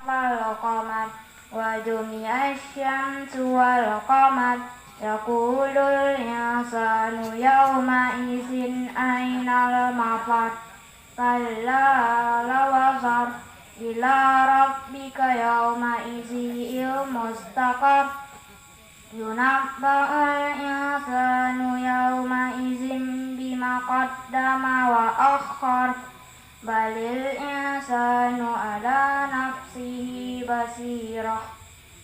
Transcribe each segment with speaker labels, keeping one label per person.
Speaker 1: والقمر وجمع الشمس والقمر يقول الإنسان يومئذ أين المفر كلا لوزر إلى ربك يومئذ المستقر ينبأ الإنسان يومئذ بما قدم وأخر بل الإنسان على نفسه بصيرة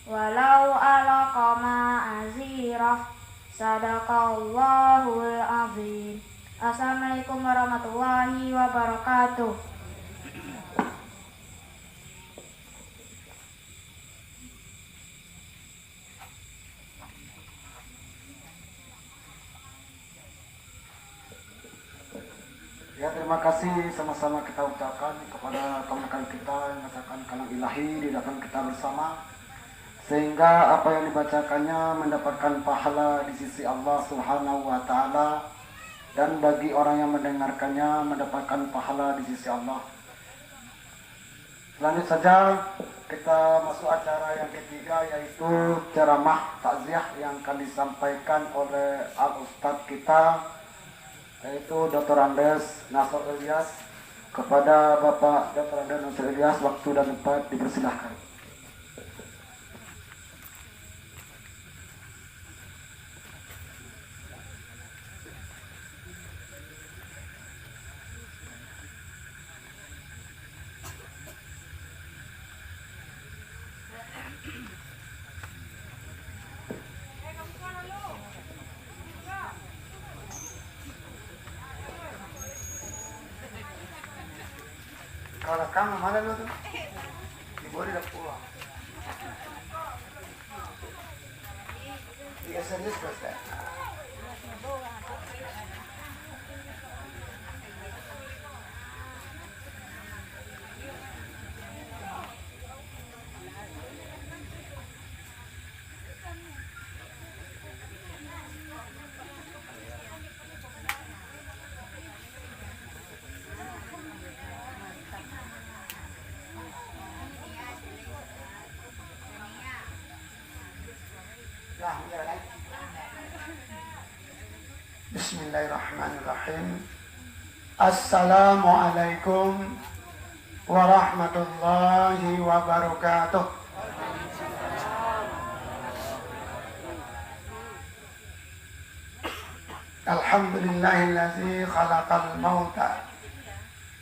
Speaker 1: ولو ألقى معاذيره صدق الله العظيم. Assalamualaikum warahmatullahi wabarakatuh.
Speaker 2: Ya, terima kasih sama-sama kita ucapkan kepada kawan-kawan kita yang membacakan kalam ilahi di depan kita bersama, sehingga apa yang dibacakannya mendapatkan pahala di sisi Allah Subhanahu wa taala, dan bagi orang yang mendengarkannya mendapatkan pahala di sisi Allah. Lanjut saja kita masuk acara yang ketiga, yaitu ceramah takziah yang akan disampaikan oleh Al-Ustadz kita, yaitu Dr. Andes Nasr Ilyas. Kepada Bapak Dr. Andes Nasr Ilyas, waktu dan tempat dipersilahkan. Kalau kamu mana lu tuh? Dibawa di dapur. Iya serius bos ya. Bismillahirrahmanirrahim. Assalamualaikum warahmatullahi wabarakatuh. Alhamdulillahillazi khalaqal mauta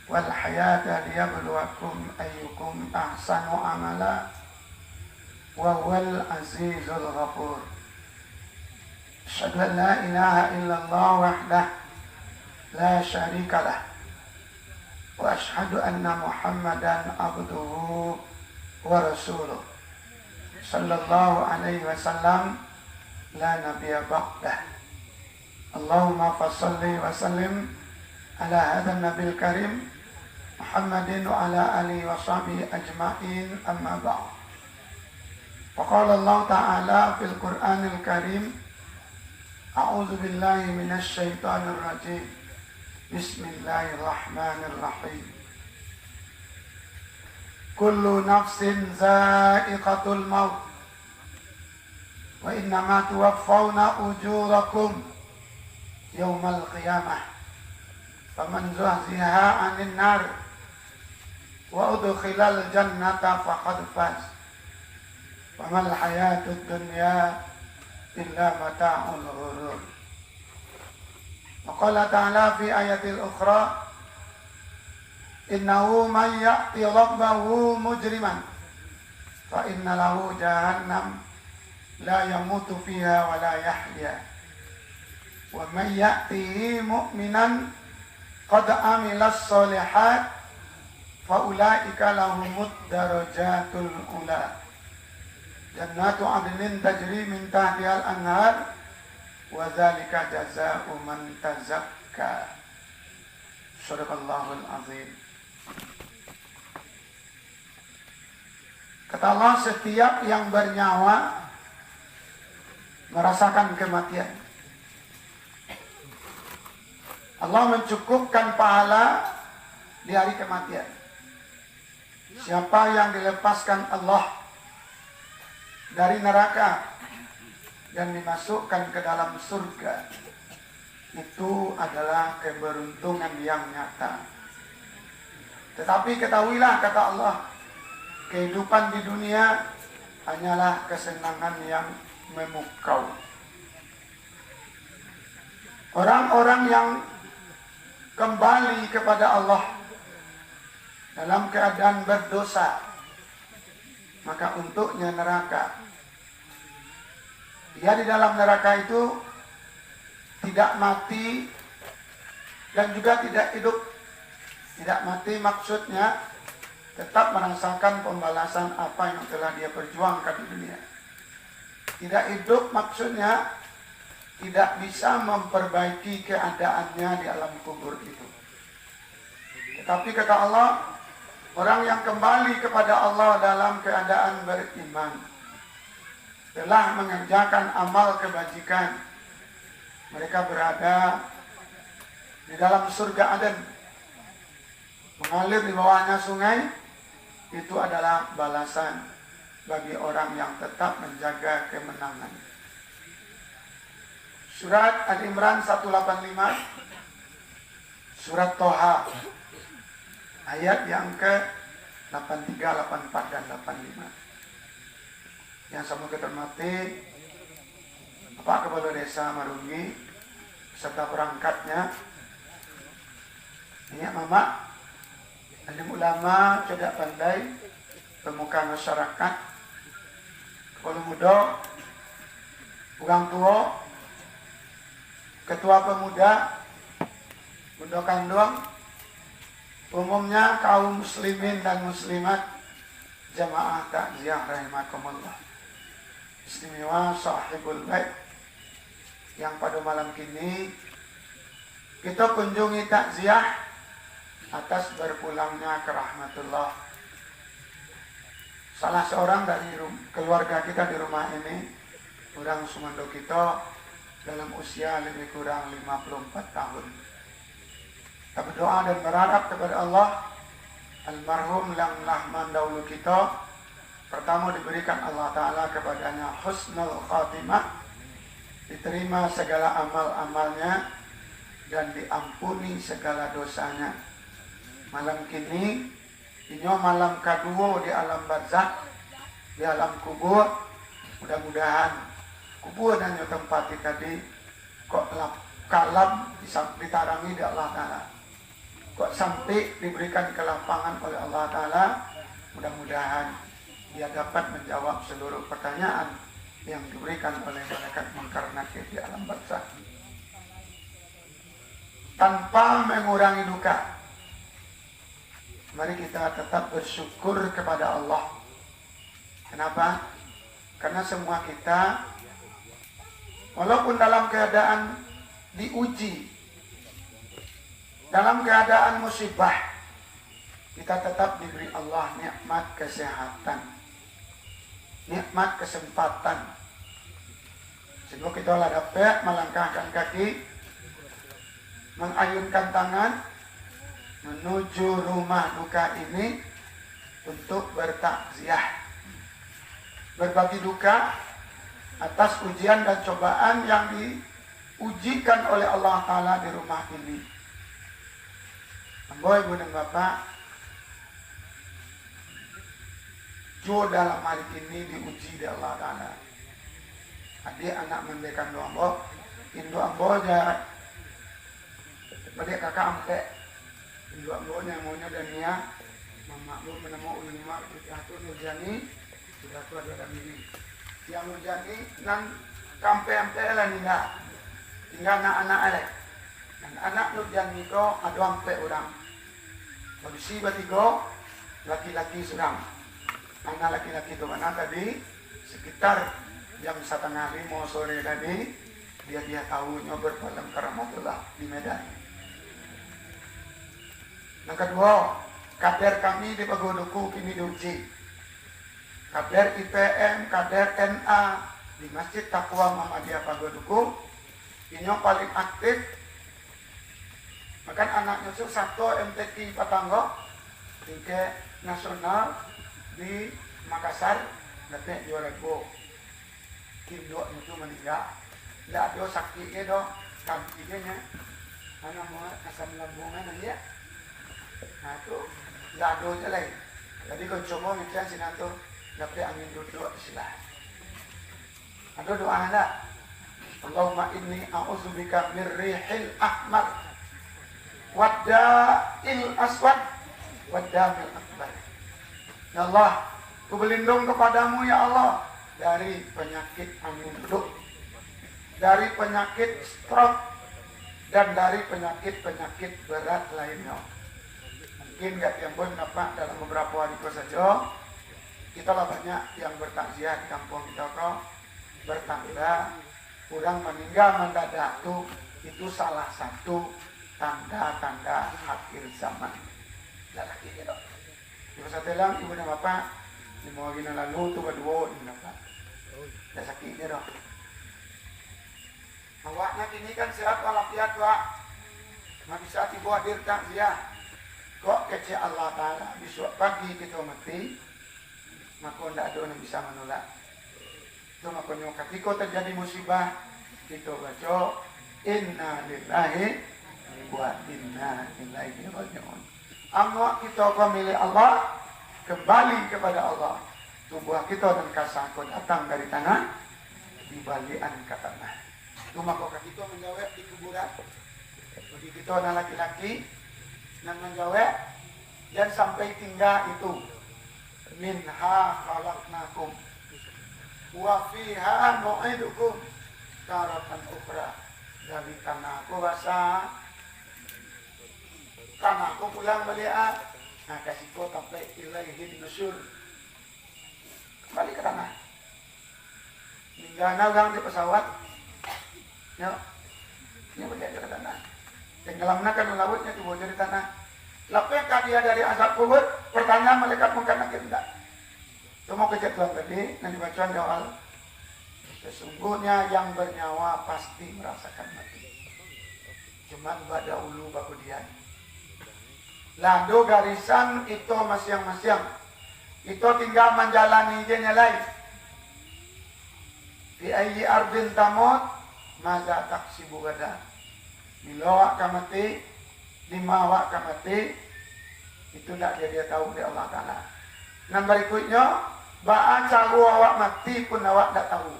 Speaker 2: wal hayata liyabluwakum ayyukum ahsanu amala wa huwal azizul ghafur. Asyhadu an la ilaha illallah wahdah la syarika lah wa asyhadu anna Muhammadan abduhu wa rasuluh sallallahu alaihi wasallam la nabiyya ba'dah. Allahumma fassalli wa sallim ala hadzal nabiyil karim Muhammadin wa ala alihi wa sahbihi ajma'in, amma ba'd. Faqala Allah ta'ala fil Qur'anil Karim, A'udzu billahi minasy syaithanir rajim. Bismillahirrahmanirrahim. Kullu nafsin za'iqatul maut wa innama tuwaffawna ujurakum yaumal qiyamah. Faman zuhziha 'anil nar wa udkhilal jannata faqad faz. Wa mal hayatud dunya illa mata'ul ghurur. Wa qala ta'ala fi ayatil ukhra, innahu man ya'ti rabbahu mujriman fa inna lahu jahannam la yamutu fiha wa la yahya wa man ya'tihi mu'minan qad amilas sholihat fa ulaika lahumud darajatul ula jannatu adnin tajri min tahtihal anhar wa dzalika jazaa'u man tazakka. Shadaqallahul azim. Kata Allah, setiap yang bernyawa merasakan kematian. Allah mencukupkan pahala di hari kematian. Siapa yang dilepaskan Allah dari neraka dan dimasukkan ke dalam surga, itu adalah keberuntungan yang nyata. Tetapi ketahuilah, kata Allah, kehidupan di dunia hanyalah kesenangan yang memukau. Orang-orang yang kembali kepada Allah dalam keadaan berdosa, maka untuknya neraka. Dia di dalam neraka itu tidak mati dan juga tidak hidup. Tidak mati maksudnya tetap merasakan pembalasan apa yang telah dia perjuangkan di dunia. Tidak hidup maksudnya tidak bisa memperbaiki keadaannya di alam kubur itu. Tetapi kata Allah, orang yang kembali kepada Allah dalam keadaan beriman, telah mengerjakan amal kebajikan, mereka berada di dalam surga Aden, mengalir di bawahnya sungai. Itu adalah balasan bagi orang yang tetap menjaga kemenangan. Surat Al-Imran 185, Surat Toha, ayat yang ke-83, 84, dan 85. Yang sama terhormati Bapak Kepala Desa Marungi serta perangkatnya, Minyak Mama, alim ulama, cedak pandai, pemuka masyarakat, kepala muda, orang tua, ketua pemuda, bunda kandung, umumnya kaum muslimin dan muslimat, jamaah takziah rahimakumullah. Istimewa sahibul bait yang pada malam kini kita kunjungi takziah atas berpulangnya ke rahmatullah salah seorang dari keluarga kita di rumah ini, orang sumando kita dalam usia lebih kurang 54 tahun. Kita berdoa dan berharap kepada Allah, almarhum yang mandahulu kita, pertama diberikan Allah Ta'ala kepadanya husnul khatimah, diterima segala amal-amalnya dan diampuni segala dosanya. Malam kini, ini malam kedua di alam barzakh, di alam kubur. Mudah-mudahan kubur dan tempat tadi kok kalap ditarangi di Allah Ta'ala, kok sampai diberikan kelapangan oleh Allah Ta'ala. Mudah-mudahan dia dapat menjawab seluruh pertanyaan yang diberikan oleh malaikat Munkar Nakir di alam barzakh tanpa mengurangi duka. Mari kita tetap bersyukur kepada Allah. Kenapa? Karena semua kita, walaupun dalam keadaan diuji, dalam keadaan musibah, kita tetap diberi Allah nikmat kesehatan, nikmat kesempatan. Sehingga kita dapat melangkahkan kaki, mengayunkan tangan menuju rumah duka ini untuk bertakziah, berbagi duka atas ujian dan cobaan yang diujikan oleh Allah Ta'ala di rumah ini. Ambo, ibu dan bapak, Jo dalam hari ini diuji di Allah Ta'ala. Adik anak mendekan doa ambo, Indo ambo aja, adik kakak ampe, Indo ambo yang maunya dan Nia, mama ambo menemu ulama itu Nurjani, sudah tua 2 tahun ini. Yang Nurjani nan kampe-ampe lah Nia, tinggal anak-anak elek. Dan anak Nurjani itu ada ampe orang. Bagi batigo laki-laki sedang. Anak laki-laki itu mana tadi sekitar jam 4:30 sore tadi dia tahunya berpalam karamatullah di Medan. Yang kedua, kader kami di Pagoduku kini diuji. Kader IPM, kader NA di Masjid Taqwa Muhammadiyah Pagoduku ini yang paling aktif. Makan anaknya itu 1 MTQ Patanggo, 3 nasional di Makassar nanti 2000 Kindo itu meninggal. Tidak ada sakitnya do, kantinya, mana mau asam lambungan aja. Nah itu tidak ada aja lain. Jadi kalau cuma mikiran sini tuh dapat angin duduk silah. Ada doa anda. Allahumma inni a'udzubika min rihil ahmar wadda'il aswad waddamil akbar. Ya Allah, ku berlindung kepadamu ya Allah dari penyakit angin duduk, dari penyakit stroke, dan dari penyakit-penyakit berat lainnya. Mungkin gak yang pun dapat dalam beberapa hari saja, kita lah banyak yang bertakziah di kampung kita kok bertanda orang meninggal mendadak itu salah satu tanda-tanda akhir zaman. Dah lagi gitu. Ibu saya bilang ibu dan bapak di mau gina lalu tu berdua ini dapat. Dah sakitnya dong. Awaknya kini kan sehat walafiat pak. Nggak bisa tiba hadir takziah. Kok kece Allah Ta'ala besok pagi kita mati, maka tidak ada yang bisa menolak. Itu makanya ketika terjadi musibah, kita baca inna lillahi wa inna ilaihi raji'un. Amma kita pemilih Allah, kembali kepada Allah. Tubuh kita dan kasangku datang dari tanah, dibalian ke tanah. Itu maka kita menjawab di kuburan. Bagi kita anak laki-laki yang menjawab dan sampai tinggal itu minha khalaqnakum wa fiha nu'idukum taratan ukhra. Dari tanahku basah, tanahku pulang balik. Nah kasih kau sampai ilaihin nusyur, kembali ke tanah. Ninggana orang di pesawat, ya, ini balik ke tanah. Tenggelamnya kan lautnya di bawah dari tanah. Lepaskan dia dari azab kubur. Pertanyaan malaikat mungkin nakir tidak. Itu mau kejatuhan tadi, nanti bacaan di awal. Sesungguhnya yang bernyawa pasti merasakan mati. Cuman pada ulu bakudian. Lado garisan itu masing-masing. Itu tinggal menjalani jenis lain. Di ayyi ardin tamut, maza taksibu gada. Bila awak mati, lima awak mati, itu tidak dia tahu dari Allah Ta'ala. Dan berikutnya, bahan cara awak mati pun awak tidak tahu.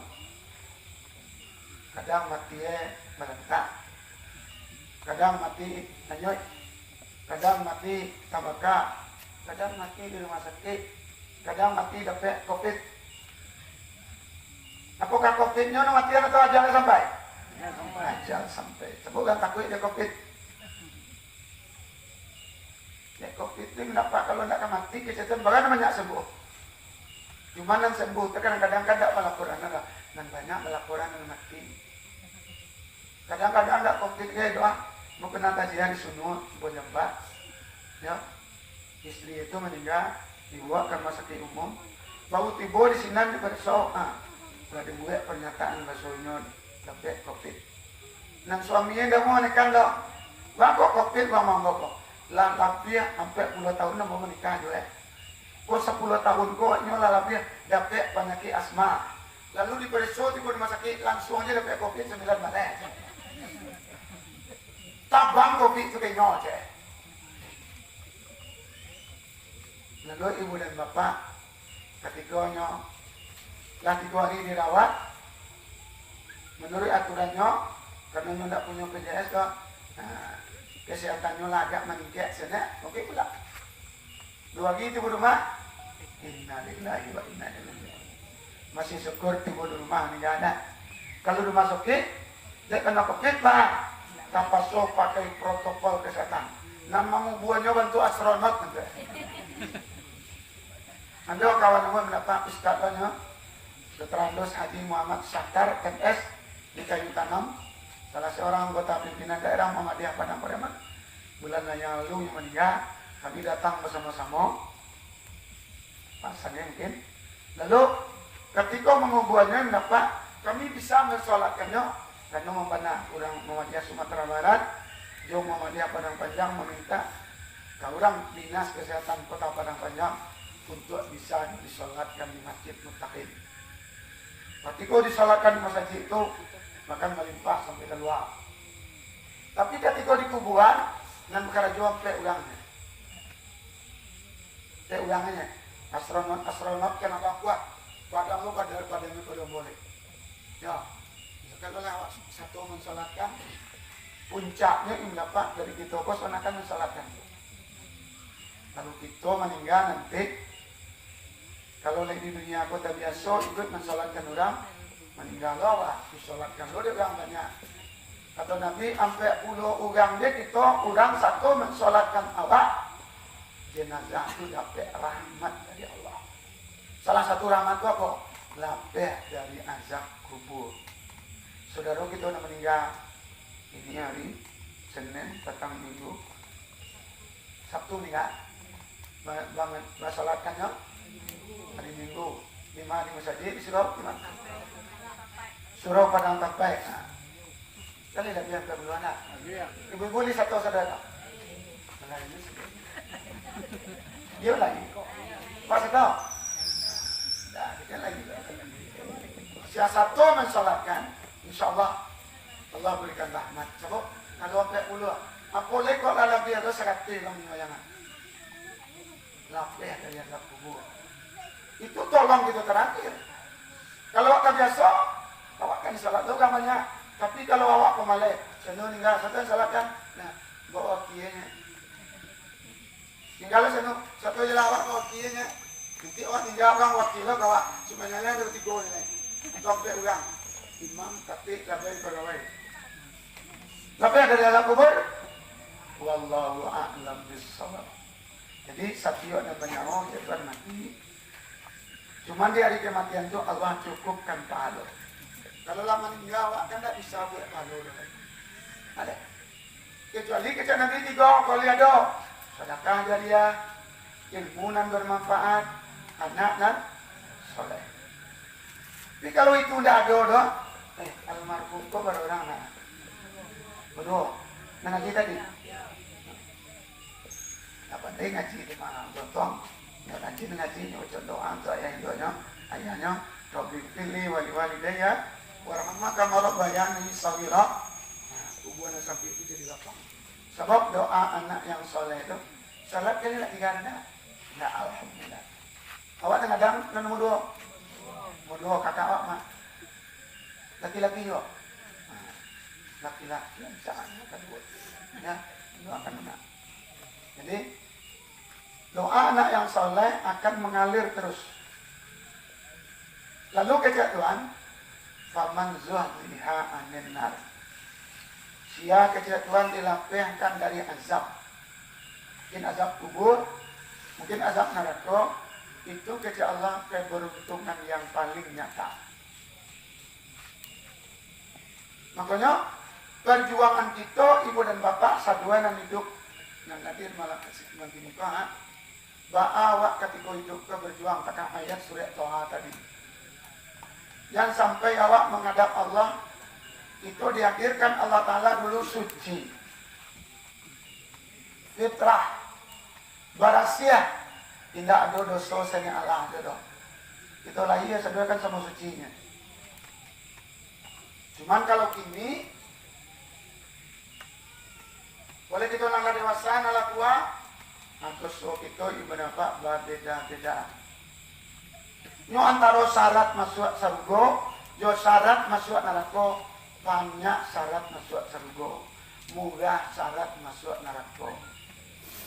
Speaker 2: Kadang mati merentak, kadang mati nanyoi, kadang mati tabaka, kadang mati di rumah sakit, kadang mati dapat COVID. Apakah COVID-nya mati atau ajalnya sampai? Ajal sampai. Sebutkan takut dia COVID. Ya COVID itu kenapa kalau tidak mati kesehatan bagaimana banyak sembuh. Cuma yang sembuh itu kadang-kadang melaporan ada dan banyak melaporan yang mati. Kadang-kadang ada COVID kayak doa mau kena tajian di sunut Bojembat. Ya, istri itu meninggal dibawa ke rumah sakit umum. Baru tiba di sini di bersok. Sudah dibuat pernyataan bahasanya dapat COVID. Dan suaminya dah mau menikah dah. Wah kok COVID wah mau kok. Lah tapi sampai 10 tahun dah mau menikah juga. Kok 10 tahun kok nyola tapi dapat penyakit asma. Lalu di bersok di rumah sakit langsung aja dapat COVID 9 malam. Tabang COVID itu kayak aja. Lalu ibu dan bapak ketikanya lah 3 hari dirawat menurut aturannya karena tidak punya PJS kok kesehatannya lah agak meningkat sana oke pula 2 hari tiba rumah innalillahi wa inna ilaihi masih syukur tiba di rumah ini gak ada. Kalau rumah sakit dia kena COVID lah tanpa so pakai protokol kesehatan nama buahnya bantu astronot nanti ada kawan-kawan mendapat ustadznya Dr. Haji Muhammad Syahtar MS di Kayu Tanam, salah seorang anggota pimpinan daerah Muhammadiyah Padang Pariaman. Bulan yang lalu yang meninggal, kami datang bersama-sama, pasangnya mungkin. Lalu ketika mengubuhnya mendapat, kami bisa mensolatkannya karena membana orang Muhammadiyah Sumatera Barat, Jom Muhammadiyah Padang Panjang meminta Kalau orang dinas kesehatan Kota Padang Panjang untuk bisa disolatkan di masjid Muttaqin. Berarti kalau disolatkan di masjid itu makan melimpah sampai keluar. Tapi ketika di kuburan dengan perkara jual ulangnya. Ulangnya. Astronot kenapa kuat? Padang lu pada boleh. Ya. Kalau lewat satu mensolatkan puncaknya yang dapat dari kita kos akan mensolatkan. Kalau kita meninggal nanti kalau lagi di dunia kota biasa ikut mensolatkan orang meninggal lah disolatkan lo dia orang banyak. Kata Nabi sampai 10 orang dia kita orang satu mensolatkan awak jenazah itu dapat rahmat dari Allah. Salah satu rahmat itu apa? Lapeh dari azab kubur. Saudara kita udah meninggal ini hari Senin petang Minggu Sabtu meninggal banget salatkannya hari Minggu 5 di masjid di surau di mana? Surau Padang Tampai. Nah, kan tidak biar kedua anak. Ibu-ibu ini satu saudara. Dia lagi. Pas tahu? Nah, dia lagi. Siapa satu mensolatkan, insya Allah Allah berikan rahmat. Sebab kalau sampai ulu, apa lagi kok lebih ada sekati dalam wayangan. Lapeh dari azab kubur. Itu tolong kita terakhir. Kalau awak biasa, awak kan salat tu namanya. Tapi kalau awak pemalai, seno tinggal satu salatkan, nah bawa kianya. Tinggal satu jelas awak bawa kianya. Nanti awak tinggal orang wakil awak sebenarnya ada 3 ni. Sampai orang imam khatib labai pegawai. Lapeh dari azab kubur. Wallahu a'lam bissawab. Jadi satyo dan penyawa itu mati. Cuma di hari kematian itu Allah cukupkan pahala. Kalau lama meninggal kan tidak bisa buat pahala. Ada. Kecuali kita nanti 3 kali ada sedekah jariah, ilmu yang bermanfaat, anak dan soleh. Tapi kalau itu tidak ada doh, almarhum kok baru orang nak. Bodoh. Nah ngaji tadi. Apa penting ngaji di mana? Contoh, ngaji ucap doa untuk ayahnya, Rabbi pilih wali-walidayya, warahmah kama rabbayani shaghira. Hubungan sampai itu jadi lapang. Sebab doa anak yang soleh itu, salat kali nak 3 anda, ya alhamdulillah. Awak kadang nombor 2, nomor 2 kakak awak mah, laki-laki juga, laki-laki yang sangat kedua, ya doakan anak. Jadi doa anak yang soleh akan mengalir terus. Lalu kejatuhan, faman zuhziha anin nar. Sia kejatuhan dilapehkan dari azab. Mungkin azab kubur, mungkin azab neraka. Itu ketika Allah keberuntungan yang paling nyata. Makanya perjuangan kita ibu dan bapak saduan yang hidup yang hadir malah kasih nanti nikah. Baawak ketika hidup ke berjuang kata ayat surat Toha tadi. Yang sampai awak menghadap Allah itu dihadirkan Allah Ta'ala dulu suci. Fitrah. Barasiah. Tidak ada dosa sehingga Allah ada. Itu lahir sebenarnya kan sama sucinya. Cuman kalau kini boleh kita langgar dewasa nala tua atau itu ibu bapak berbeda-beda. Nyo antara syarat masuk surga, yo syarat masuk neraka, banyak syarat masuk surga, murah syarat masuk neraka.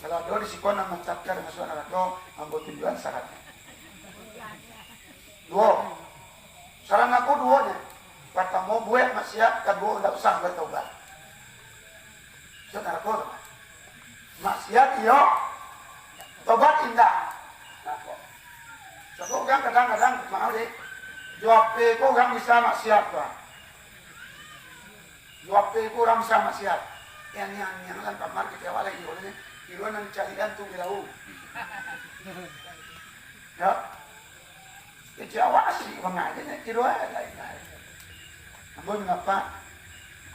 Speaker 2: Kalau ada di sikon yang mencatat masuk neraka, ambil tujuan syaratnya. 2. Syarat aku 2 nya. Pertama buat maksiat, kedua tidak usah bertobat. Masuk neraka. Maksiat iyo, tobat indah. Sebab orang kadang-kadang mau deh jawab kok orang bisa maksiat pak. Jawab kok orang bisa maksiat. Yang kan kamar kita awal lagi oleh kiruan yang carian tu bilau. Ya, kecewa sih mengajanya kiruan lain-lain. Namun mengapa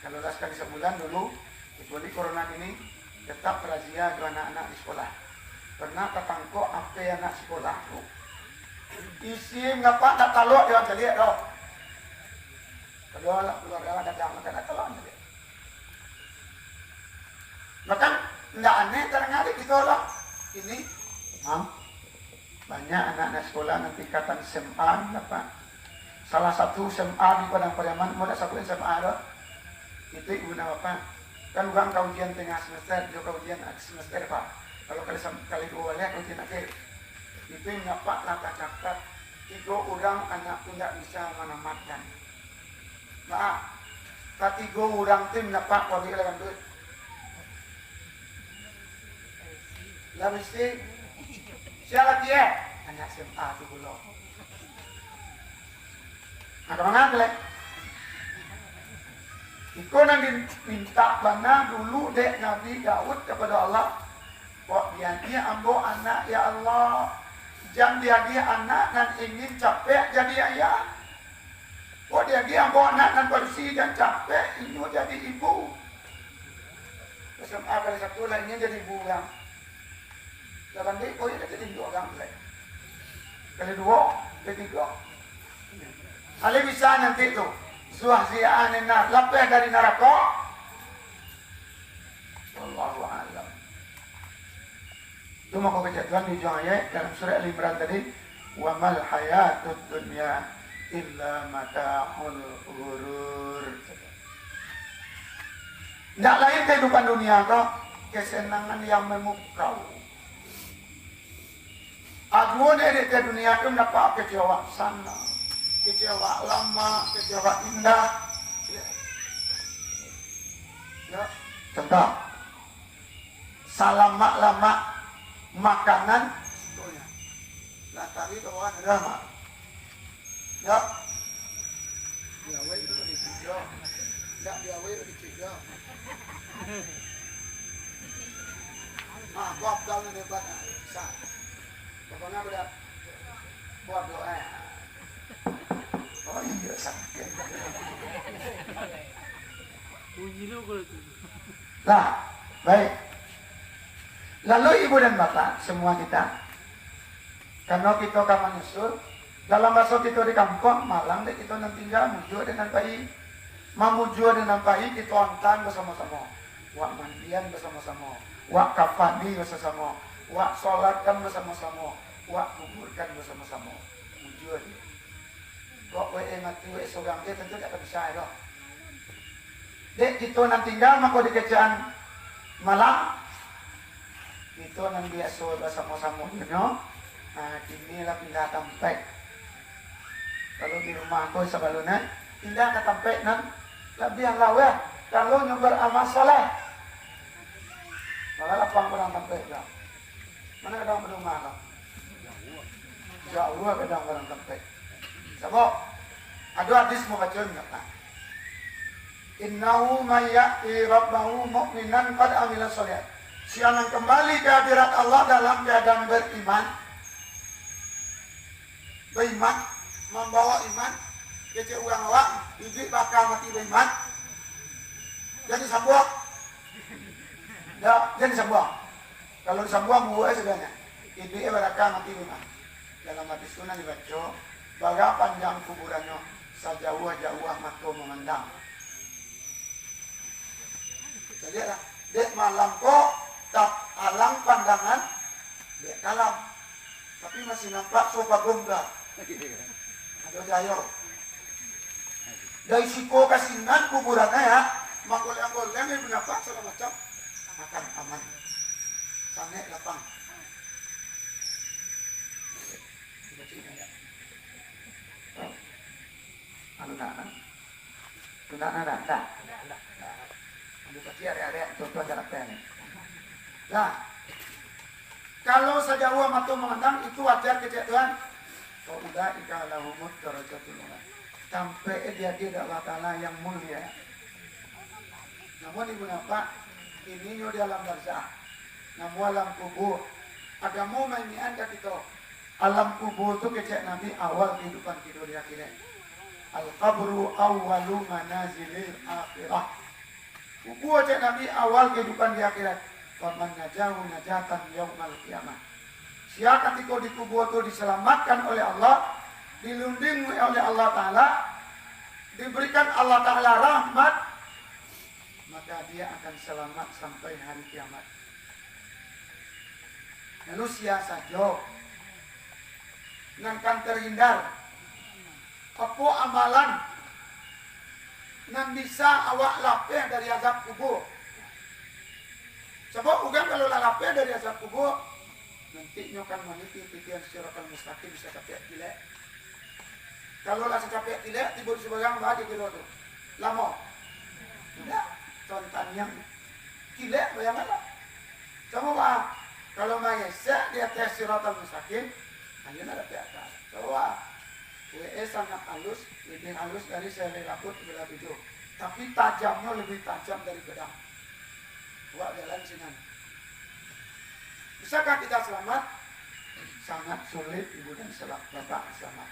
Speaker 2: kalau sekali sebulan dulu kecuali corona ini tetap razia ke anak-anak di sekolah. Pernah ketangkok apa anak sekolah tu. Isi ngapa tak taluk dia jadi dah. Kedua lah keluarga datang maka tak taluk dia. Maka tidak aneh terdengar gitu lah. Ini banyak anak-anak sekolah nanti tingkatan SMA dapat. Salah satu SMA di Padang Pariaman, mau satu SMA dah. Itu ibu nama apa? Kan orang kaujian tengah semester, juga kaujian semester pak. Kalau kali dua lihat kaujian akhir. Itu yang dapat lata catat. Itu orang anak pun tak bisa menamatkan. Maaf, tapi go orang tim dapat wabih lawan duit. Lah mesti siapa dia? Anak SMA tu belum. Ada mana kelek? Iko nang minta bana dulu dek Nabi Daud kepada Allah. Kok dia ambo anak ya Allah. Jangan dia anak dan ingin capek jadi ayah. Kok dia ambo anak dan bersih dan capek ingin jadi ibu. SMA kali satu lainnya jadi ibu orang. Dalam dia kau jadi ibu orang lain. Kali dua, ketiga. Kali bisa nanti tu. Suahsiaan enak lapeh dari neraka. Wallahu a'lam. Itu maka kejadian di ujung ayat dalam surah Al-Imran tadi, wa mal hayatud dunya illa mata'ul ghurur. Tidak lain kehidupan dunia kau kesenangan yang memukau. Aduh dari dunia itu mendapat kecewa sana. Kecewa lama, kecewa indah. Ya, contoh. Lama makanan. Nah, tadi doang drama. Ya. Diawe itu dicijo. Enggak diawe itu dicijo. Kok dalam debat sah. Pokoknya udah buat doa. Oh iya sakit. Lah, baik. Lalu ibu dan bapak semua kita, karena kita kamu nyusul, dalam bahasa kita di kampung Malang, dek kita nanti tinggal mujur dengan baik, mamujur dengan baik kita ontan bersama-sama, wak mandian bersama-sama, wak kafani bersama-sama, wak solatkan bersama-sama, wak kuburkan bersama-sama, mujur. Kok mati seorang dia tentu tak bisa dok. Dek kita nanti tinggal maka di kerjaan malam itu nanti biasa bersama-sama no. Nah inilah pindah tempat. Kalau di rumah aku sebelumnya pindah ke tempat nan lebih yang lawan. Kalau nyobar amal soleh malah lapang orang tempat dok. Mana ada rumah dok? Jauh ada orang tempat. Sebab ada hadis mau baca enggak? Innahu may ya'ti rabbahu mu'minan qad amila sholihat. Siapa yang kembali ke hadirat Allah dalam keadaan beriman, membawa iman, kecil orang awak, ibu bakal mati beriman. Jadi sambuak. Ya, jadi sambuak. Kalau disambuak muai sebenarnya. Ibu bakal mati beriman. Dalam hadis sunnah dibaca. Baga panjang kuburannya sejauh-jauh mata memandang. Jadi lah, dek malam kok tak alang pandangan, dek kalam. Tapi masih nampak sofa gongga. Ada jayo. Dari siko kasinan kuburannya ya, manggol-manggolnya ini berapa segala macam makan aman. Sangat lapang. Tidak. Buka area contoh jarak pendek. Nah, kalau saja uang atau memandang itu wajar kejadian. Kau udah ikalahumut darajatul ula. Sampai dia Allah Ta'ala yang mulia. Namun ibu napa ini di alam barzah. Namun alam kubur. Agama ini anda kita. Alam kubur itu kecek Nabi awal kehidupan kita di akhirat. Al-qabru awwalu manazilil akhirah. Kubur cek Nabi awal kehidupan di akhirat. faman najahu najatan yaumal qiyamah. Siapa ketika dikubur itu diselamatkan oleh Allah, dilindungi oleh Allah Ta'ala, diberikan Allah Ta'ala rahmat, maka dia akan selamat sampai hari kiamat. Lalu siasa saja nan kan terhindar apa amalan nan bisa awak lapeh dari azab kubur. Sebab bukan kalau lapeh dari azab kubur, nanti nyokan maniti pikiran siratal mustaqim bisa capek gila. Kalau lah secapek gila tiba di sebagian bagi kilo tu lama. Tidak, contohnya gila bayanganlah. Coba kalau mengesek di atas siratal mustaqim, hanya ada pihak. Coba sangat halus, lebih halus dari selai rambut belah 7. Tapi tajamnya lebih tajam dari pedang. Buat jalan sinan. Bisakah kita selamat? Sangat sulit ibu dan bapak selamat.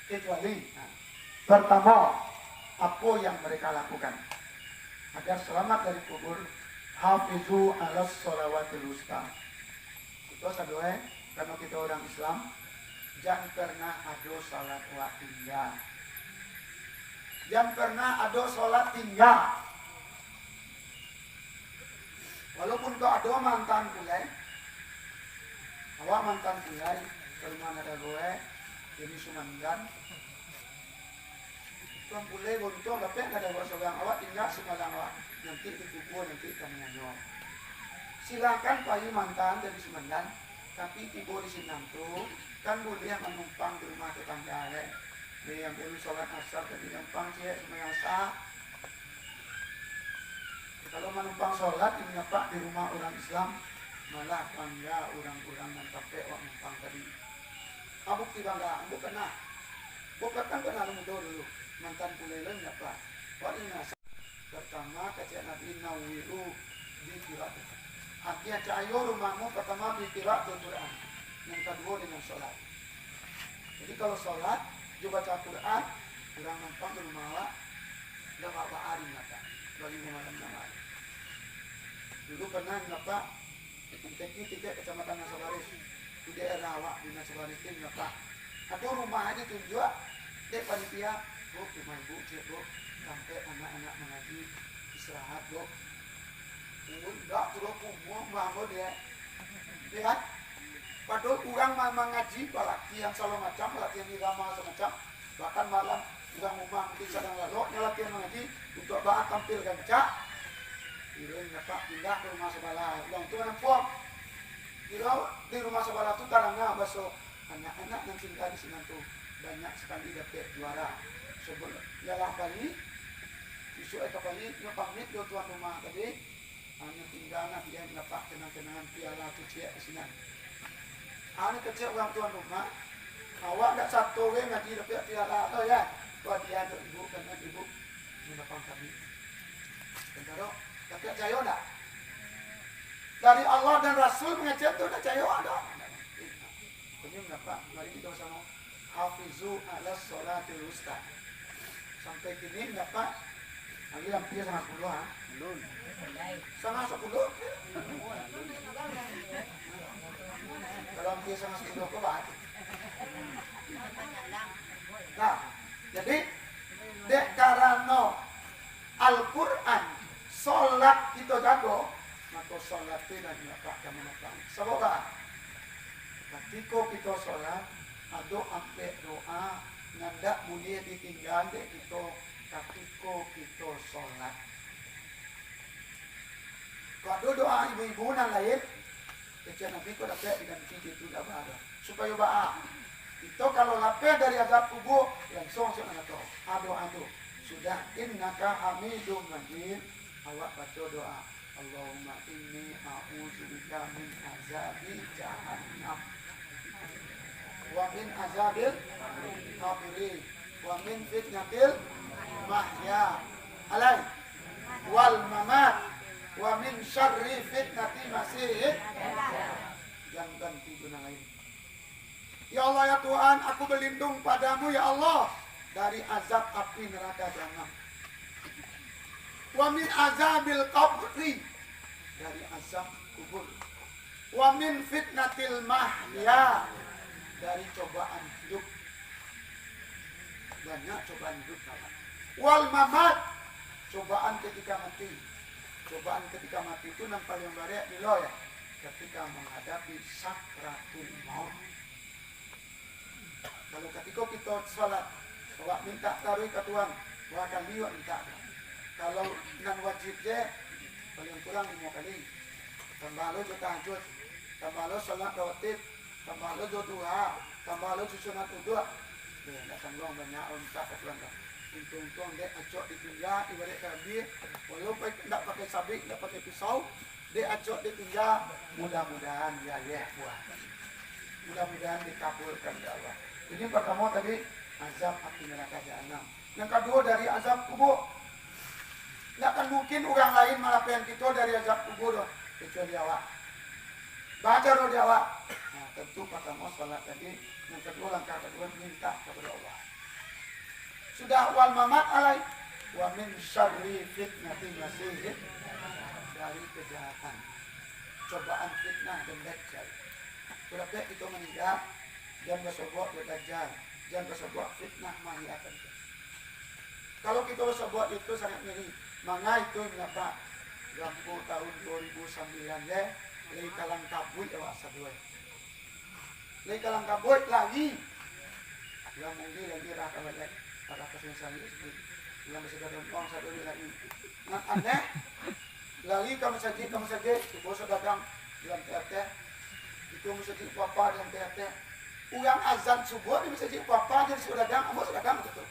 Speaker 2: Kecuali pertama, apa yang mereka lakukan agar selamat dari kubur? Hafizu alas sholawatil wusta. Itu sadue, karena kita orang Islam, jangan pernah ada salat tinggal. Jangan pernah ada salat tinggal. Walaupun kau ada mantan pulai, awak mantan pulai, kalau mana ada gue, jadi sumandan. Tuan pulai bonto, tapi ada gue seorang awak tinggal semalam awak. Nanti dikubur, nanti kami nyanyi. Silakan payu mantan dari sumandan, tapi tiba di sini tuh kan boleh menumpang di rumah tetangga. Dia yang dulu sholat asar tadi numpang dia semuanya asar. Kalau menumpang sholat ini apa di rumah orang Islam, malah bangga orang-orang yang sampai orang numpang tadi. Abuk ti bangga, abuk kena. Bukan kan kena dulu mantan pulelan apa? Wah ini asar. Pertama kata Nabi Nawiru di kirat. Artinya cahayu rumahmu pertama di kirat Quran. Yang kedua dengan sholat. Jadi kalau sholat juga baca Quran, orang numpang di rumah awak, dah apa hari napa? Bagi malam hari. Dulu pernah ngapa tiga kecamatan Nasabaris di daerah awak di Nasabaris ini ngapa ada rumah aja tunjuk dek panitia bu rumah ibu cek bu sampai anak-anak mengaji istirahat bu enggak terus kumur bangun dia lihat padahal orang mengaji latihan salah macam latihan irama semacam bahkan malam orang rumah mungkin sedang lalu latihan mengaji untuk bahas tampil gancak. Kira ngapa pindah ke rumah sebelah. Yang tu mana puak. Kira di rumah sebelah tu karena besok anak-anak yang tinggal di sini tu banyak sekali dapat juara. Sebelum ialah balik, isu itu balik, dia pamit dia tuan rumah tadi. Hanya tinggal nak dia dapat kenang-kenangan piala kecil di sini. Hanya kecil orang tuan rumah. Awak tak satu orang ngaji dapat piala tu ya. Buat dia tu ibu kena ibu mendapat kami. Tentara tapi percaya tak? Dari Allah dan Rasul mengajar tu tak percaya tak? Ini mengapa? Mari kita sama hafizu ala sholatil wusta. Sampai kini mengapa? Lagi hampir sangat 10 ha? Belum. Sangat 10? Kalau hampir sangat 10 ke baik. Nah, jadi dek karena Al-Quran solat kita jago, maka solat tidak dilakukan menopang. Sebab ketika kita solat, ada ampe doa ngandak boleh ditinggal dek kita ketika kita solat. Kalau doa ibu-ibu yang lain, kecil Nabi kau dapat diganti itu dah ada. Supaya ba'a. Itu kalau lapar dari azab kubur, langsung saya tahu. Doa itu sudah innaka hamidum majid. Awak baca doa Allahumma inni a'udzubika min azabi jahannam wa min azabil kafirin wa min fitnatil mahya alai wal mamat wa min syarri fitnati masih yang ganti guna lain. Ya Allah ya Tuhan, aku berlindung padamu ya Allah dari azab api neraka jahanam. Wa min azabil qabri, dari azab kubur. Wa min fitnatil mahya, dari cobaan hidup. Banyak cobaan hidup. Wal mamat, cobaan ketika mati. Cobaan ketika mati itu yang paling banyak di lo ya, ketika menghadapi sakratul maut. Kalau ketika kita salat, awak minta taruh ke Tuhan, dua kali awak minta. Kalau nan wajibnya paling kurang 5 kali. Tambah lo jo tahajud, tambah lo salat rawatib, tambah lo jo duha, tambah lo sunat wudu. Dah tanggung banyak minta ke Tuhan. Untung-untung dia acok ditinja ibarat kabi, walaupun tidak pakai sabik, tidak pakai pisau, dia acok ditinja. Mudah-mudahan ya buah. Mudah-mudahan dikabulkan ya Allah. Ini pertama tadi azab api neraka jahanam. Yang kedua dari azab kubur. Tidak akan mungkin orang lain malapayan kita dari azab kubur doh, kecuali awak. Baca doh di awak. Nah, tentu pertama salat tadi. Yang kedua langkah kedua minta kepada Allah. Sudah wal mamat alai wa min syarri fitnatil masih, dari kejahatan cobaan fitnah dan dajjal. Berapa itu meninggal dan bersobok ke dajjal, dan bersobok fitnah mahiatan. Kalau kita bersobok itu sangat ngeri. Maka itu mengapa gampu tahun 2009 ya, lagi kalang kabut awak sadua. Lagi kalang kabut lagi. Yang mungkin lagi raka balik. Para kesusahan itu yang bisa dalam uang satu lagi. Nah aneh, lagi kamu saja, ibu sedang dalam TRT, itu mesti papa dalam TRT. Uang azan subuh ini mesti papa jadi sudagang, kamu sudagang betul.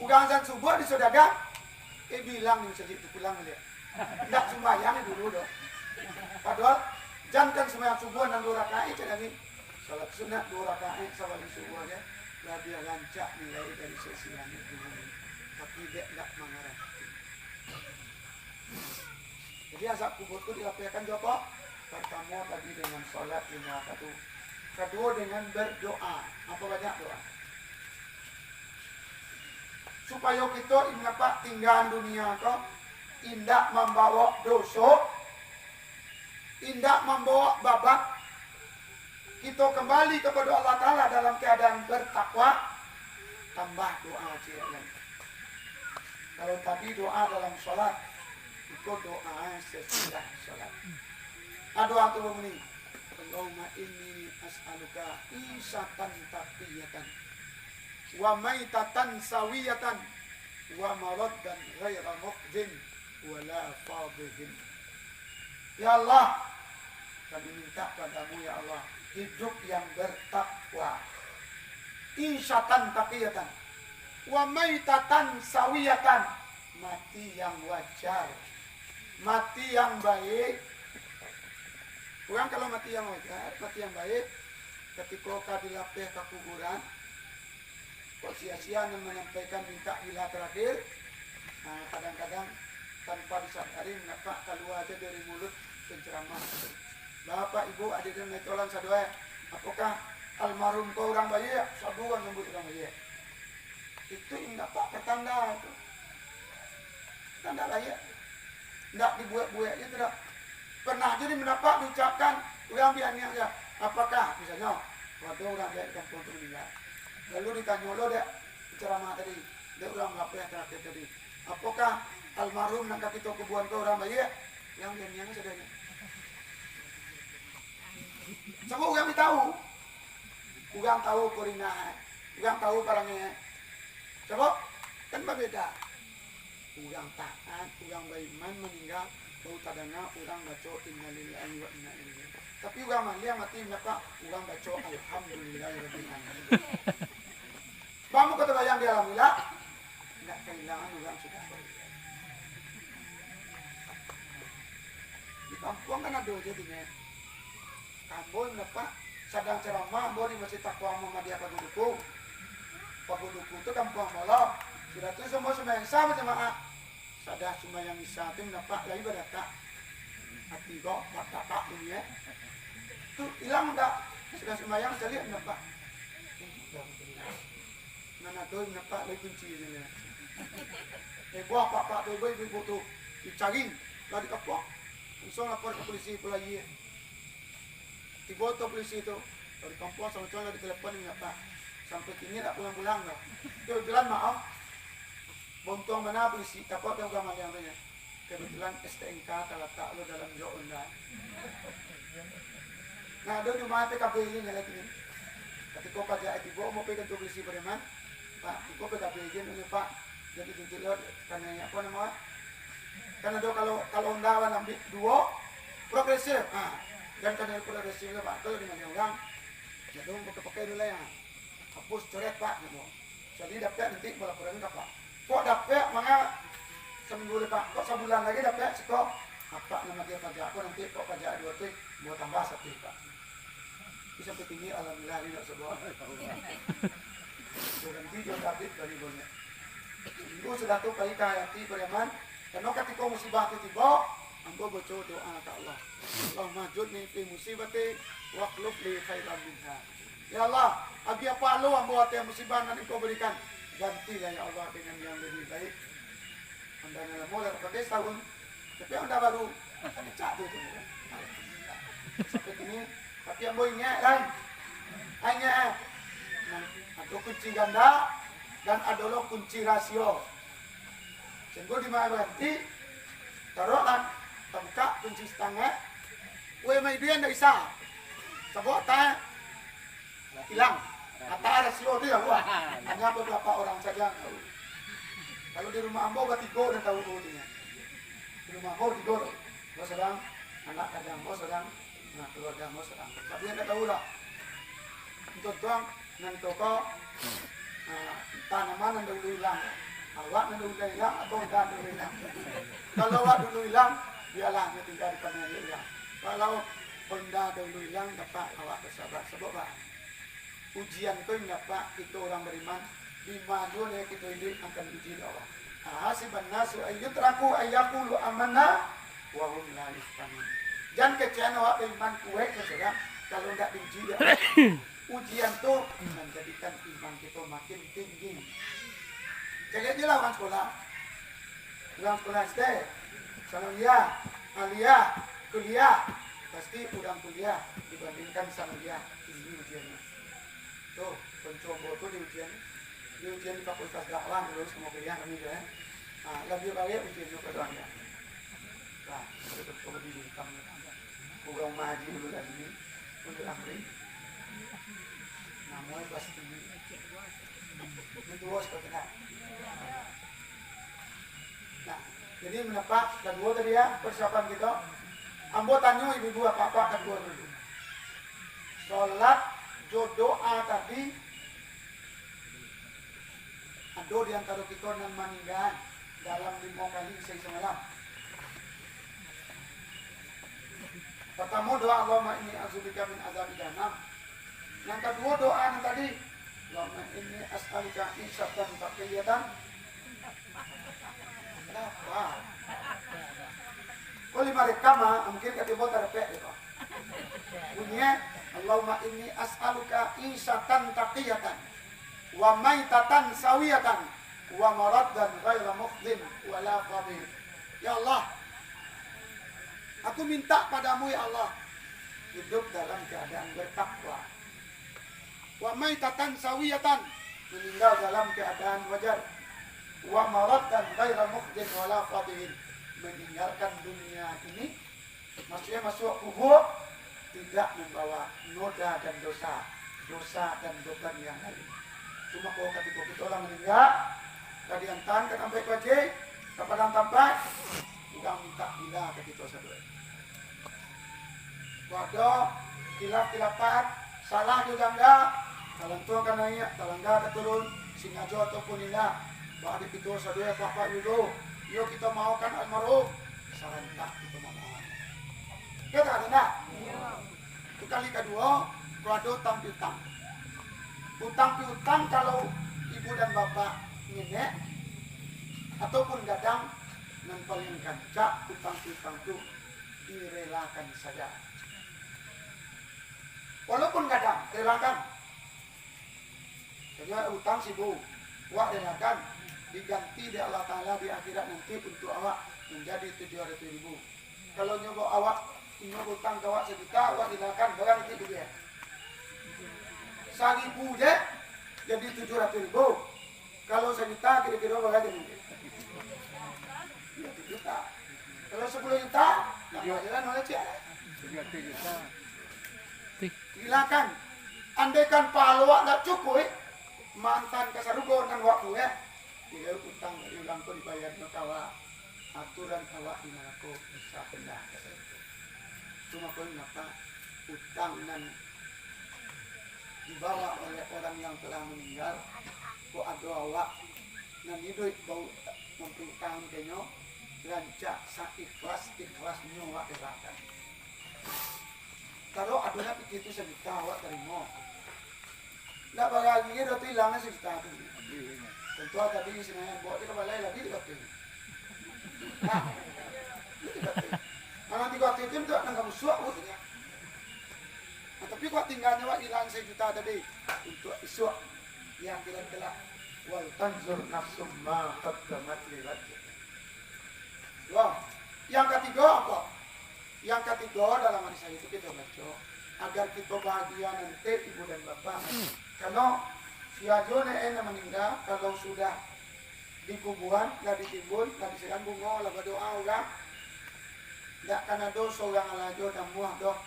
Speaker 2: Uang azan subuh di sudagang, bilang nih mesti pulang dia. Tidak sembahyang dulu dong. Padahal jangan sembahyang subuh 6 rakaat jadi salat sunat 2 rakaat salat subuh ya. Dia rancak nilai dari sisi langit bumi, tapi dia tidak mengarah. Jadi azab kubur itu dilakukan apa? Pertama tadi dengan sholat 5 waktu, kedua dengan berdoa. Apa banyak doa? Supaya kita mengapa tinggal dunia kau tidak membawa dosa, tidak membawa babak. Kita kembali kepada Allah Ta'ala dalam keadaan bertakwa, tambah doa cian. Kalau tadi doa dalam sholat, itu doa sesudah sholat. Doa itu begini, Allahumma inni as'aluka isatan taqiyatan, wa maitatan sawiyatan, wa maraddan ghaira muqdin, wa la fadhin. Ya Allah, kami minta padamu ya Allah, hidup yang bertakwa, isyatan taqiyatan, wa maitatan sawiyatan, mati yang wajar, mati yang baik. Orang kalau mati yang wajar, mati yang baik, ketika kau dilapeh ke kuburan, kok sia-sia menyampaikan minta ilah terakhir. Nah, kadang-kadang tanpa disadari mengapa keluar aja dari mulut penceramah. Bapak, ibu, adik dan metolan sadua, apakah almarhum kau orang bayi? Sabuan nyebut orang bayi. Itu enggak pak pertanda itu. Tanda layak. Enggak dibuat-buatnya tidak. Pernah jadi mendapat diucapkan orang biarnya saja. Apakah misalnya waktu orang dia di kampung itu meninggal. Lalu ditanya lo dia ceramah tadi, dia orang apa yang terakhir tadi. Apakah almarhum nak kita kuburan kau orang bayi? Yang biarnya sedanya. Sama orang tahu korina, orang tahu parangnya. Coba kan berbeda. Orang taat, orang beriman meninggal, bau tadana orang baca innalillahi wa inna ilaihi. Tapi orang mandi mati maka orang baca alhamdulillahirabbil alamin. Kamu kata bayang di alhamdulillah, tidak kehilangan orang sudah. Di kampung kan ada jadinya. Kampung apa? Sedang ceramah, boleh masih takwa Muhammadiyah Paguduku. Paguduku itu kampung malam. Sudah itu semua yang sama jemaah. Sadar semua yang bisa itu mendapat lagi berdata. Hati kok, tak ini ya. Itu hilang enggak? Sudah semua yang saya lihat mendapat. Mana tuh mendapat lagi kunci ini ya. Buah pak ibu tuh dicari, lah dikepok. Langsung lapor ke polisi pula iya. Tiba-tiba polisi itu dari kampung sama cowok di telepon ini Pak. Sampai kini tak pulang-pulang lah. Kebetulan maaf. Bontung mana polisi takut yang gamal yang tanya. Kebetulan STNK terletak lo dalam Yonda. Nah, ada di mana PKB ini lagi ni. Ketika pajak itu mau pegang polisi beriman. Pak, itu PKB ini Pak. Jadi dilihat karena apa nama? Karena do kalau undawan ambil dua progresif, dan karena progresif Pak, kalau dengan orang, jadi pakai dulu ya, hapus coret Pak, gitu. Jadi dapat nanti pelaporan ke Pak. Kok dapat mana seminggu lepas, kok sebulan lagi dapat sekok apa nama dia pajak aku nanti kok pajak 2 tik mau tambah 1 Pak. Bisa tinggi alhamdulillah tidak sebuah. Berhenti jauh David dari banyak. Seminggu sudah tu kali kayati beriman. Karena ketika musibah itu tiba, ambo baca doa ke Allah. Allah majudni fi musibati wa akhlif li khairan minha. Ya Allah, abi apa lo ambo ate musibah nanti kau berikan. Gantilah ya Allah dengan yang lebih baik. Anda nak mula pakai tahun, tapi anda baru cak tu. Seperti ini, tapi ambo ingat kan? Hanya ada kunci ganda dan ada kunci rasio. Sehingga di mana berarti taruhlah tengkak kunci setengah, mai dia tidak bisa, sebab tak hilang. Kata rasio itu ya, hanya beberapa orang saja tahu. Kalau di rumah ambo bertiga dan tahu ini. Di rumah ambo 3, bos sedang anak kadang bos sedang, keluarga bos sedang. Tapi yang tahu lah. Untuk tuang nan toko tanaman yang dulu hilang. Awak dulu hilang atau dah dulu hilang. Kalau awak dulu hilang, biarlah dia tinggal di mana dia hilang. Kalau benda dulu hilang, dapat awak bersabar. Sebab apa? Ujian itu yang dapat itu orang beriman. Di mana dia kita hidup akan uji Allah. Hasiban nasu ayyutraku ayyakulu amanna wa hum la yuftanun. Jangan kecewa awak beriman kuat saja. Kalau tidak diuji dia. Ujian itu menjadikan iman kita makin tinggi. Jadi dia lah orang sekolah SD, sanawiyah, aliyah, kuliah, pasti udang kuliah dibandingkan sanawiyah ini ujiannya. Tuh, pencoba tuh di ujian di fakultas dakwah terus mau kuliah kami ya. Lebih baik ujian juga doanya. Nah, itu coba di hitam. Kurang maju dulu lagi, untuk akhir. Namanya pasti itu seperti itu. Nah, jadi menapa kedua tadi ya persiapan kita. Ambo tanya ibu-ibu apa kedua dulu. Sholat doa tadi ada di antara kita yang meninggal dalam 5 kali semalam. Pertama doa Allahumma inni a'udzubika min azab jahannam. Yang kedua doa yang tadi Allahumma inni as'aluka isatan taqiyatan. Kenapa? Kalau mereka mah mungkin kata buat terpek gitu. Bunyinya Allahumma inni as'aluka isatan taqiyatan wa maitatan sawiyatan wa maraddan ghaira mukhdin wa la qadir. Ya Allah, aku minta padamu ya Allah hidup dalam keadaan bertakwa. Wa maitatan sawiyatan, meninggal dalam keadaan wajar. Wa maraddan ghaira mukhdin wa la qadir, meninggalkan dunia ini maksudnya masuk kubur tidak membawa noda dan dosa dan beban yang lain. Cuma kalau ketika kita orang meninggal kadiantan ke sampai wajib kepada tempat juga minta bila ketika sadar. Wadah kilap-kilapan salah juga enggak, kalau tuang kan naik, kalau enggak keturun singajo ataupun indah. Bahwa di pintu sadar bapak dulu, yuk kita maukan almarhum, saran tak kita mau. Kita ada enggak? Itu kali kedua, kalau utang piutang. Utang piutang kalau ibu dan bapak nenek ataupun gadang yang paling gancak utang piutang itu direlakan saja. Walaupun gadang, relakan. Jadi utang si bu, wak relakan diganti di Allah Ta'ala di akhirat nanti untuk awak menjadi 700.000. Kalau nyoba awak nyoba utang kawak sejuta, awak dilakan barang itu dia. 1.000 je, jadi 700.000. Kalau sejuta kira-kira berapa jadi? 7 juta. Kalau 10 juta, tambah jalan oleh cik.
Speaker 3: 3 juta.
Speaker 2: Silakan. Andaikan pahala awak tak cukup, mantan kasarugo dengan waktu ya. Dia utang dari ulang tu dibayar kawa. Aturan awak di mana kau bisa pindah. Cuma kau kenapa utang dan dibawa oleh orang yang telah meninggal, kau ada awak dan hidup bau memperutang kenyo, rancak ikhlas nyawa dirakan. Kalau adunya begitu sejuta awak terima. Nak bahagia dah tu hilangnya sejuta tu. Tentu tadi sebenarnya buat dia kembali lagi dikatin. Nah, dikatin. Kalau dikatin itu tak nak musuh buatnya. Nah, tapi kau tinggalnya wak hilang sejuta tadi untuk isu yang kira-kira wal tanzur nafsum ma qaddamat li ghadin. Wah, yang ketiga apa? Yang ketiga dalam hadis itu kita baca agar kita bahagia nanti ibu dan bapak. Kalau si Ajone meninggal, kalau sudah di kuburan, lah ditimbun, lah disiram bunga, lah berdoa orang, tidak kena dosa orang alajo dan muah doh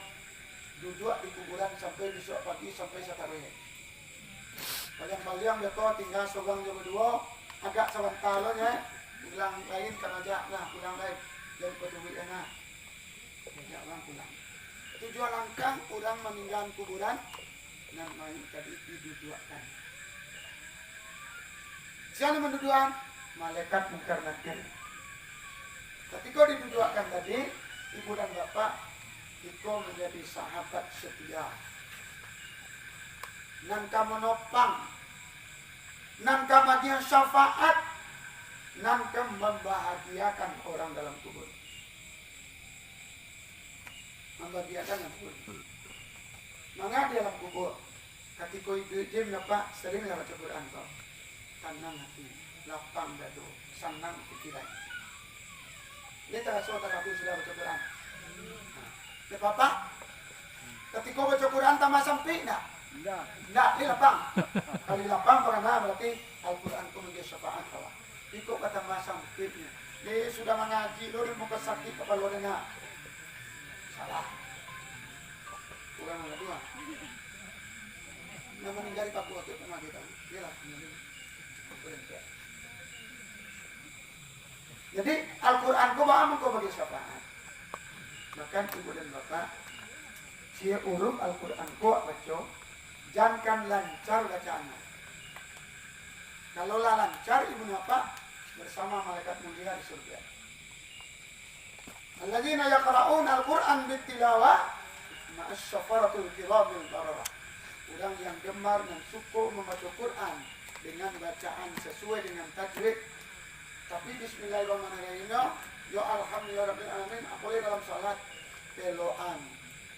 Speaker 2: duduk di kuburan sampai besok pagi sampai sataruh. Paling-paling mereka tinggal seorang jam berdua, agak sebentar ya, pulang lain kan aja lah pulang lain dan peduli enak, jangan pulang. Tujuan langkah orang meninggal kuburan dan main tadi didudukkan. Siapa mendudukan? Malaikat Munkar Nakir. Ketika didudukkan tadi, ibu dan bapak itu menjadi sahabat setia. Nangka menopang, nangka bagian syafaat, nangka membahagiakan orang dalam kubur. Membahagiakan dalam kubur. Maka di dalam kubur, ketika itu dia mendapat seringlah baca Quran kau. Tenang hati, lapang dadu, senang pikiran. Dia terasa terhadap sudah baca Quran. Ya Bapak, ketika baca Quran tambah sampai enggak? Enggak, dia lapang. Kalau lapang karena berarti Al-Quran itu menjadi syafaat kau. Ikut kata tambah sampainya. Dia sudah mengaji, lo muka sakit kepala lo dengar. Salah. Kurang ada dua. Nah meninggal di Papua itu pernah kita. Dia lah meninggal. Jadi Al-Quran ku baham kau bagi syafaat. Bahkan ibu dan bapak, sia urut Al-Quran ku baca, jangan lancar bacaannya. Kalau lancar ibu bapak bersama malaikat mulia di surga. Alladzina yaqra'una Al-Quran bitilawah ma'as syafaratul kiramil bararah. Orang yang gemar dan suka membaca Quran dengan bacaan sesuai dengan tajwid. Tapi bismillahirrahmanirrahim, ya alhamdulillahirrahmanirrahim, apalagi dalam salat teloan.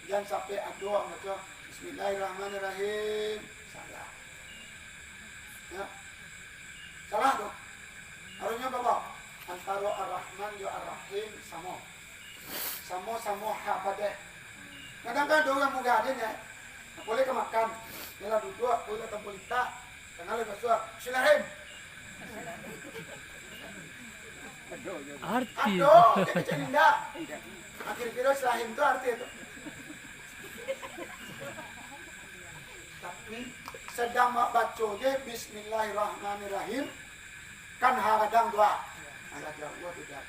Speaker 2: Jangan sampai doa baca bismillahirrahmanirrahim. Salah. Ya. Salah tu. Harusnya bapak antara ar-Rahman ya ar-Rahim sama. Sama habadeh. Kadang-kadang orang muda ada ya. Boleh ke makan. Dia duduk, boleh ke polita. Tengah lepas suap. Bismillahirrahmanirrahim.
Speaker 3: Arti.
Speaker 2: Aduh, dia kecil indah. Akhir-akhir selain itu arti itu. Tapi sedang baca dia bismillahirrahmanirrahim. Kan hadang doa. Ada jawab tidak.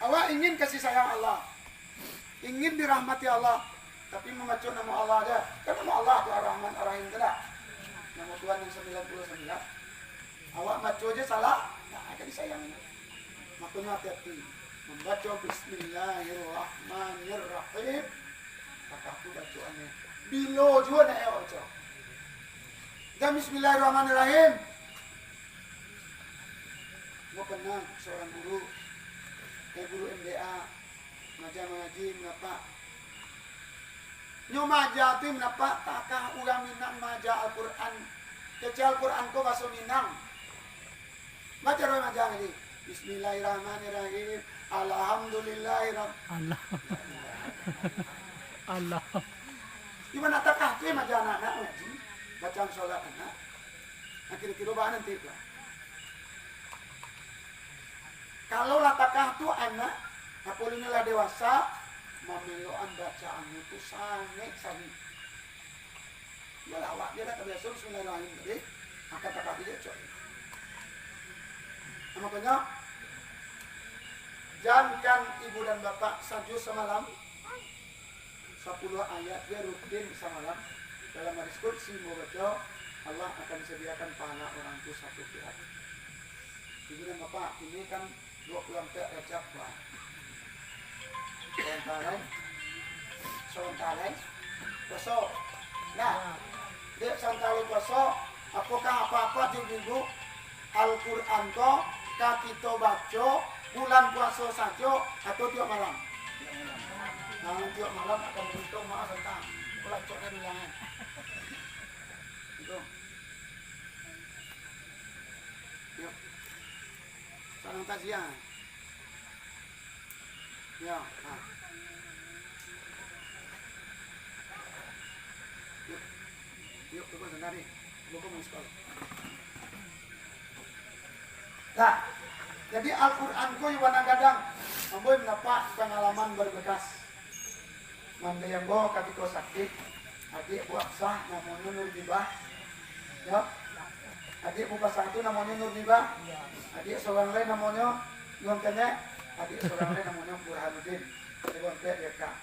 Speaker 2: Awak ingin kasih sayang Allah. Ingin dirahmati Allah. Tapi membaca nama Allah aja. Kan nama Allah itu Ar-Rahman Ar-Rahim tidak. Nama Tuhan yang 99. Awak baca aja salah, tak akan disayangi. Makanya hati-hati. Membaca bismillahirrahmanirrahim. Maka aku bacaannya. Bilo juga nak awak baca. Dan bismillahirrahmanirrahim. Mau pernah seorang guru. Kayak guru MDA. Mengaji menapa. Nyo maja tu menapa. Takah orang Minang maja Al-Quran. Kecil Al-Quran ko bahasa Minang. Baca roh majang ini. Bismillahirrahmanirrahim. Alhamdulillahirrahmanirrahim.
Speaker 3: Allah. Allah.
Speaker 2: Gimana tak kahti aja anak-anak ngaji, bacaan sholat anak. Akhir-akhir bahan nanti lah. Kalau latakah tu anak, apalagi lah dewasa, memeloan bacaan itu sangat sangat. Ya lawak dia dah terbiasa Bismillahirrahmanirrahim tadi, akan tak kahti dia coy. Makanya, jangan ibu dan bapak saju semalam 10 ayat dia rutin semalam dalam hadis qudsi mau baca Allah akan sediakan pahala orang itu satu pihak. Ibu dan bapak ini kan 24 Rajab Wah. Sementara puasa. Nah, dia sementara puasa apakah apa-apa di minggu Al-Qur'an ko ka kita baca bulan puasa saja atau tiap malam. Nah, tiap malam akan berhitung maaf tentang pelacoknya bilangan. Itu. Yuk. Salam takziah. Ya, nah. Yuk, coba sendiri. Buku mau sekolah. Nah, jadi Al-Quran ku yang kadang amboy mendapat pengalaman berbekas. Manda yang bawa ketika sakit, adik buat sah namanya Nur Dibah. Ya, adik buka satu namanya Nur Dibah. Adik seorang lain namanya Nur Kenek. Adik seorang lain namanya Burhanuddin. Sebab dia kak.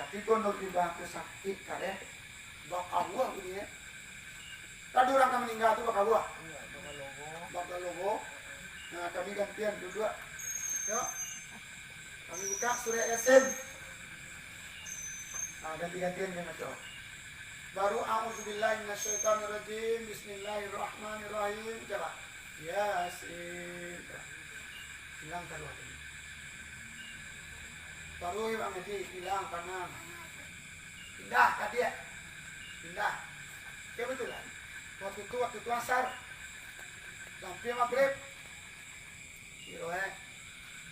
Speaker 2: Tapi kau Nur Dibah ku sakit kare, bakal buah begini. Tadi orang kami meninggal tu bakal buah. Bakal logo. Nah kami gantian dua. Yuk. Kami buka surah Yasin. Nah ganti-gantian yang macam. Baru a'udzubillahi minasyaitonirrajim. Bismillahirrahmanirrahim. Coba. Yasin. Hilang kalau ini. Baru yang ngaji hilang kanan. Pindah ke dia. Pindah. Kebetulan. Waktu itu asar. Sampai maghrib.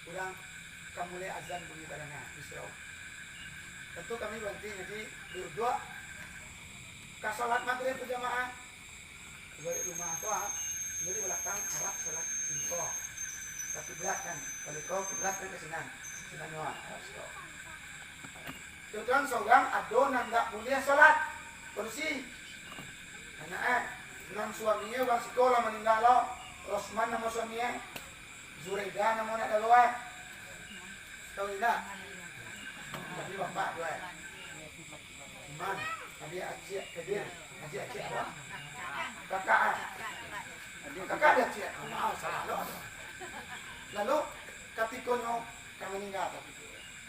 Speaker 2: Kurang kamu lihat azan bunyi badannya Israel. Tentu kami berhenti ngaji berdua. Ke salat maghrib berjamaah. Balik rumah tua, jadi belakang arah salat info. Tapi belakang, kalau kau ke belakang ke sinan doang. Tujuan seorang adonan tak boleh salat bersih. Anak dengan suaminya orang sekolah meninggal lo. Rosman nama suaminya. Zureda nama nak dalawat. Tahu tidak? Tapi bapak dua. Iman, tadi acik kedir, acik apa? Kakak. Kakak dia acik. Maaf salah lo. Lalu ketika kami meninggal tapi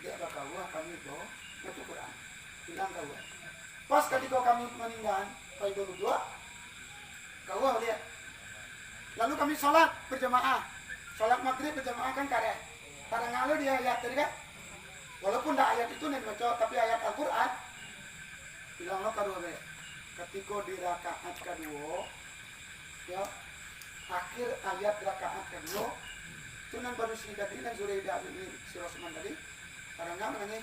Speaker 2: dia bakal wah kami itu baca Quran. Bilang kau. Pas ketika kami meninggal, pai dua. Kau lihat. Lalu kami sholat berjamaah. Sholat maghrib berjamaah kan karek. Kadang ngalu dia ayat tadi kan. Walaupun tak ayat itu nih baca, tapi ayat Al-Quran. Bilang lo kedua be. Ketika di rakaat kedua, ya akhir ayat rakaat kedua, Sunan baru sedikit ini dan Zuraidah ini si Rosman tadi. Kadang ngalu nanya,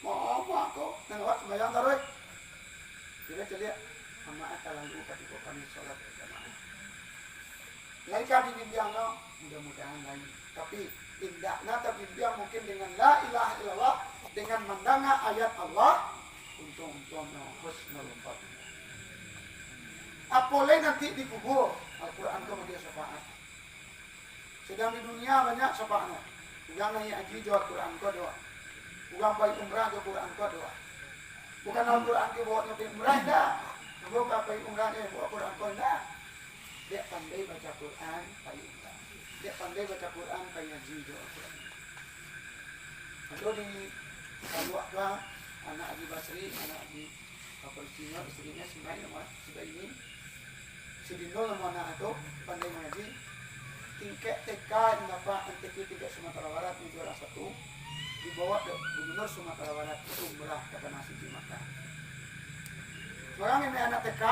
Speaker 2: mau apa aku? Nengok sembahyang taruh. Dia celia, sama akal lalu ketika kami sholat berjamaah. Lain kali bimbang no, mudah-mudahan lain. Tapi indahnya terbimbang mungkin dengan la ilaha illallah, dengan mendengar ayat Allah, untung-untung husnul khotimah. Apalagi nanti dikubur, Al-Quran itu dia syafaat. Sedang di dunia banyak syafaatnya. Bukan naik haji doa Quran itu doa. Bukan baik umrah doa Quran itu doa. Bukan Al-Quran itu bawa nyampe umrah dah. Bukan baik umrah dia bawa Quran itu dah. Dia pandai baca Quran, baik umrah. Dia pandai baca Quran, baik haji doa Quran. Lalu di Al-Waqwa, anak Abi Basri, anak Abi Cina, istrinya Simai nama sudah ini. Sidino nama anak itu pandai mengaji. Tingkat TK yang dapat NTQ 3 Sumatera Barat di juara 1 dibawa ke Gubernur Sumatera Barat umrah ke Tanah Suci Makkah. Sekarang ini anak TK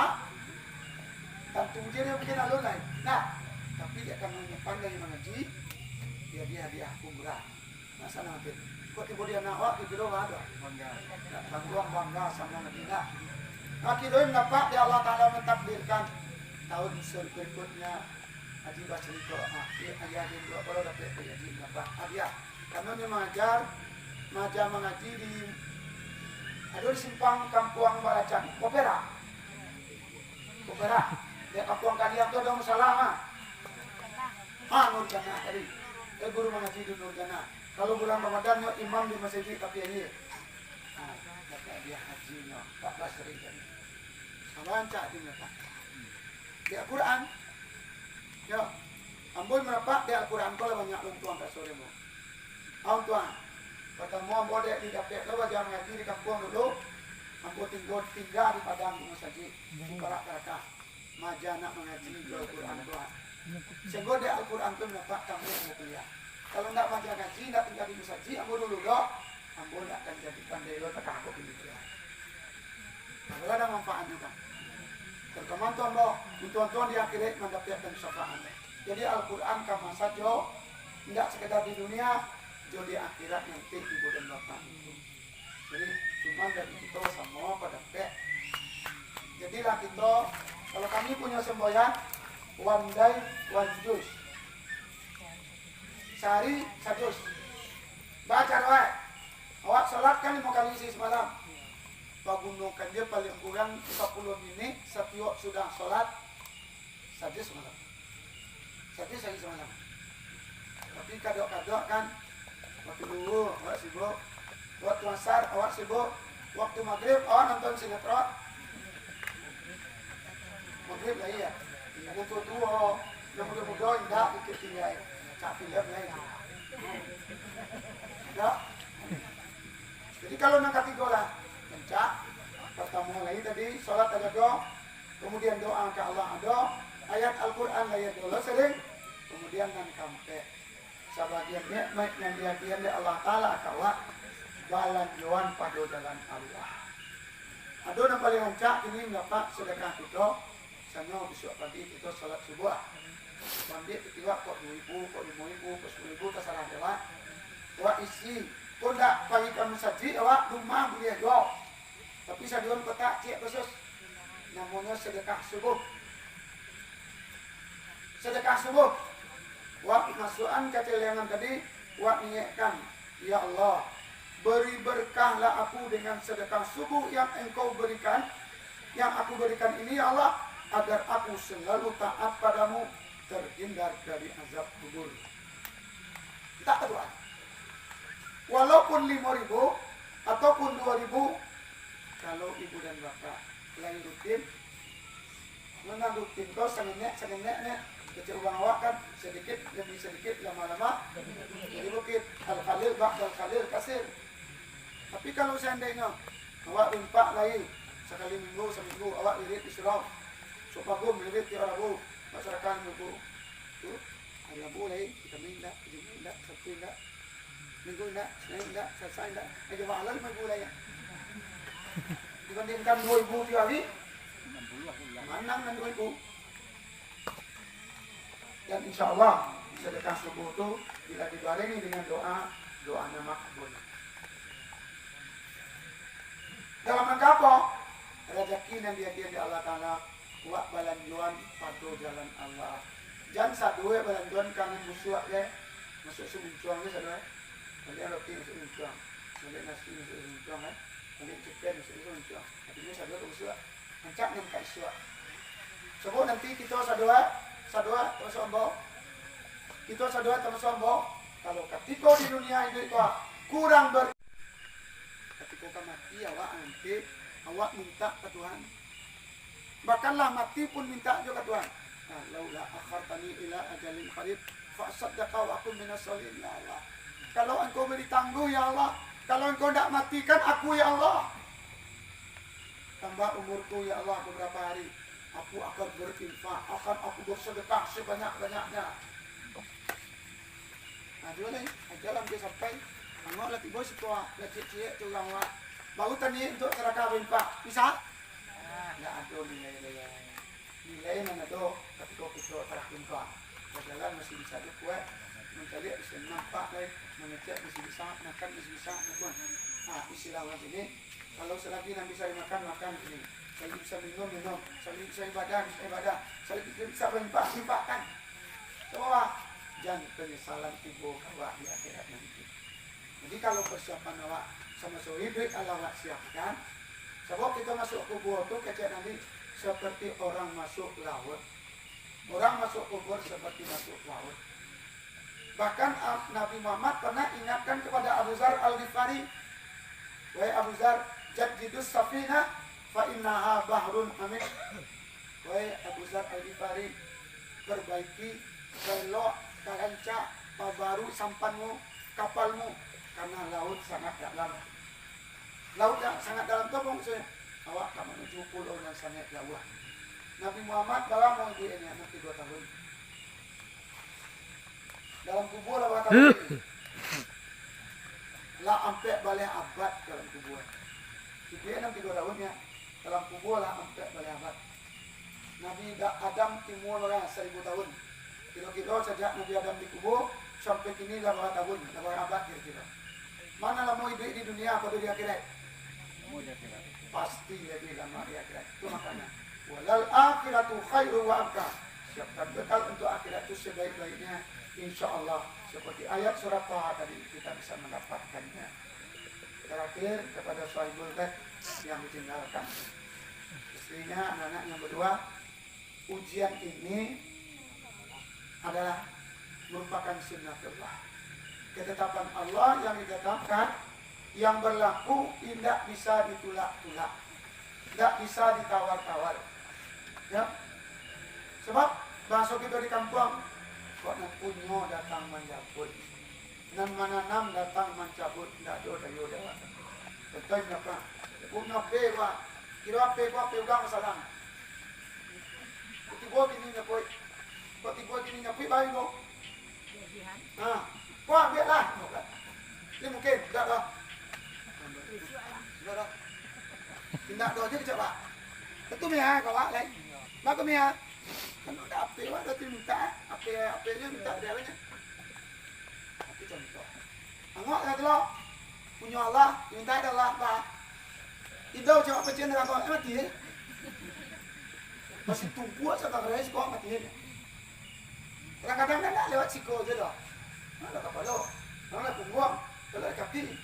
Speaker 2: tentu dia bikin alun lain. Nah, tapi dia akan pandai mengaji dia hadiah umrah. Masa nanti kok kemudian awak di biro ada bangga sama Madinah. Akhirnya dapat ya Allah Ta'ala mentakdirkan tahun berikutnya haji basriko ayah di dua kalau dapat haji dapat hadiah karena dia mengaji di ada di simpang Kampuang Balacan Kopera di Kampuang kalian tu ada masalah Nurjana tadi guru mengaji di Nurjana kalau bulan Ramadan imam di masjid tapi ini dapat dia hajinya 14.000 Baca di mereka di Al-Quran ya amboi merapak di Al-Quran kalau banyak luntuang kat sore mu tuan pertemu amboi di dapet lo wajah mengaji di kampung dulu amboi tinggal di padang di masjid di karak-karak maja nak mengaji di Al-Quran tuan sehingga di Al-Quran tu merapak kamu yang kuliah kalau nak baca ngaji nak tinggal di masjid amboi dulu dok amboi nak akan jadi pandai lo tak aku pilih dia kalau ada manfaat juga terutama tuan-tuan di akhirat mendapatkan syafaat. Jadi Al-Quran kama saja tidak sekedar di dunia, juga di akhirat nanti ibu dan bapak itu. Jadi cuma dari kita semua pada pek. Jadilah kita kalau kami punya semboyan one day one juz. Sehari sajus. Baca doa. Awak salat kan 5 kali isi semalam. Pagunungkan dia paling kurang 40 menit setiap sudah sholat saja semalam tapi kadang-kadang kan waktu dulu awak sibuk waktu asar awak sibuk waktu maghrib awak nonton sinetron maghrib lah iya yang tua yang muda-muda enggak dikit tinggal cak film lah itu ya jadi kalau nak kategori mencak pertama lagi tadi sholat ada doa kemudian doa ke Allah ada ayat Al-Quran ayat doa sering kemudian nan kampe sebagian nikmat yang dihadirkan oleh Allah Ta'ala kawa jalan jalan pada jalan Allah ada yang paling mencak ini dapat sedekah kita sana besok pagi kita sholat subuh mandi ketiga kok 2.000 kok 5.000 kok 10.000 terserah jalan wah isi kok tak pagi kamu saji awak rumah boleh doa tapi saduan kotak cik khusus namanya sedekah subuh wak masukan kecelengan tadi wak niatkan ya Allah beri berkahlah aku dengan sedekah subuh yang engkau berikan yang aku berikan ini ya Allah agar aku selalu taat padamu terhindar dari azab kubur kita berdoa walaupun 5.000 ataupun 2.000 kalau ibu dan bapak lain rutin mana rutin kau senengnya kecil uang awak kan sedikit demi sedikit lama-lama jadi bukit al-khalil ba'dal khalil kasir tapi kalau seandainya awak rimpak lain sekali minggu seminggu awak lirik isyraf supagum lirik tiap Rabu masyarakat minggu tu hari Rabu lain kita minta Jumat enggak Sabtu enggak minggu enggak Senin enggak Selasa enggak aja halal minggu lain dibandingkan 2.000 tiap hari mana 2.000 dan insya Allah sedekah subuh itu bila dibarengi dengan doanya makbul dalam rangka apa? Rezeki yang dihadirkan di Allah Ta'ala buat balanjuan pada jalan Allah jangan sadue balanjuan kangen musuh ya masuk semuncuang ya sadue kalian roti masuk semuncuang kalian nasi masuk semuncuang ya kalian chicken masuk semuncuang artinya sadue ke musuh mencak yang kaya suak sebab nanti kita sadue terus sombong kalau ketika di dunia itu kurang ketika mati awak minta ke Tuhan bahkanlah mati pun minta juga ke Tuhan laula akhartani ila ajalin qarib fa saddaqa wa akun minas sholihin ya Allah kalau engkau beri tangguh ya Allah kalau engkau tidak matikan aku ya Allah tambah umurku ya Allah beberapa hari aku akan berinfak akan aku bersedekah sebanyak-banyaknya boleh ajalan dia sampai angok latih bos tua latih cie tu orang wak baru tadi untuk sedekah berinfak bisa nggak ada nilai mana tu tapi kau kita terah berinfak jalan masih bisa kuat mencari bisa nampak lain, mengecek bisa makan bisa makan. Nah istilah orang sini kalau selagi yang bisa dimakan makan ini, selagi bisa minum, selagi bisa ibadah, selagi bisa limpahkan. Semua jangan penyesalan ibu awak di akhirat nanti. Jadi kalau persiapan awak sama hidup Allah siapkan. Sebab kita masuk kubur itu kecil nanti seperti orang masuk laut. Orang masuk kubur seperti masuk laut. Bahkan Nabi Muhammad pernah ingatkan kepada Abu Dzar Al-Ghifari, wahai Abu Dzar, jadidus safina fa innaha bahrun amik. Wahai Abu Dzar Al-Ghifari, perbaiki, belok, kalanca, baru sampanmu, kapalmu, karena laut sangat dalam. Laut yang sangat dalam itu maksudnya awak akan menuju pulau yang sangat jauh. Nabi Muhammad dalam mau ibu ini anak 3 tahun. Dalam kubur berapa tahun? Lah sampai balik abad dalam kubur. Ibu ini 3 tahunnya dalam kubur lah sampai balik abad. Nabi Adam timur orang 1000 tahun. Kira-kira sejak Nabi Adam di kubur sampai kini lah berapa tahun? Berapa abad kira-kira? Mana lah mau hidup di dunia atau di akhirat? Pasti lebih lama di akhirat. Itu makanya walal akhiratu khairu wa abqa. Siapkan bekal untuk akhirat itu sebaik-baiknya, insyaallah. Seperti ayat surat Taha tadi kita bisa mendapatkannya. Terakhir kepada Sahibul Ghaib yang ditinggalkan, istrinya, anak-anaknya berdua, ujian ini adalah merupakan sunnatullah, ketetapan Allah yang ditetapkan, yang berlaku tidak bisa ditolak-tolak, tidak bisa ditawar-tawar. Ya, sebab bahasa kita di kampung, kok nak punyo datang menjabut, nan mananam datang mencabut, tidak ada yoda. Betul apa? Punyo pewa, kira pewa pegang salam. Kutibo kini nyapoi, kutibo kini nyapoi bayi lo. Nah, kau ambil lah. Ini mungkin tidak lah. Tidak lah. Tidak doa je coba. Betul ya kau lain. Bagus ya. Kan ada apa? Ada tu minta. Apa je minta dia punya. Tapi contoh. Angok kata lo. Punya Allah, minta Allah apa? Tidak coba percaya dengan kau mati. Masih tunggu sampai keras kau mati. Kadang-kadang nak lewat siko je dah. Ada kepala, ada punggung, ada kaki.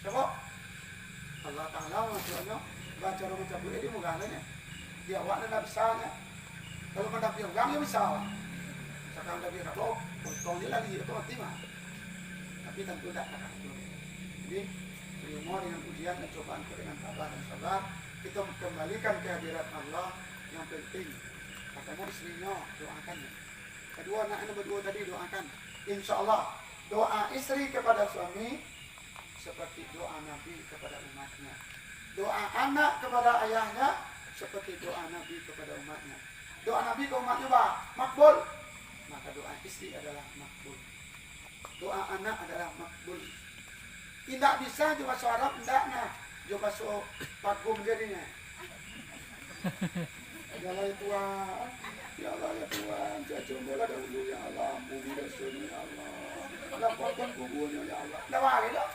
Speaker 2: Sebab Allah Taala maksudnya baca orang cabut ini mugalanya. Dia awak nak bisanya. Kalau mendapat orang dia bisa. Sekarang dah dia kalau potong dia lagi itu mati mah. Tapi tentu tak akan itu. Jadi semua dengan ujian dan cobaan dengan sabar dan sabar kita kembalikan kehadirat Allah yang penting. Katanya istrinya doakan. Kedua anak berdua tadi doakan. Insya Allah doa istri kepada suami seperti doa Nabi kepada umatnya. Doa anak kepada ayahnya seperti doa Nabi kepada umatnya. Doa Nabi ke umatnya makbul, maka doa istri adalah makbul. Doa anak adalah makbul. Tidak bisa juga suara tidak nah, juga so pagum jadinya. Adalah Tuhan, ya Allah ya Tuhan, saya cuma dahulu ya Allah, bumi dan suni ya Allah, lapangkan kuburnya ya Allah. Dah lagi dah.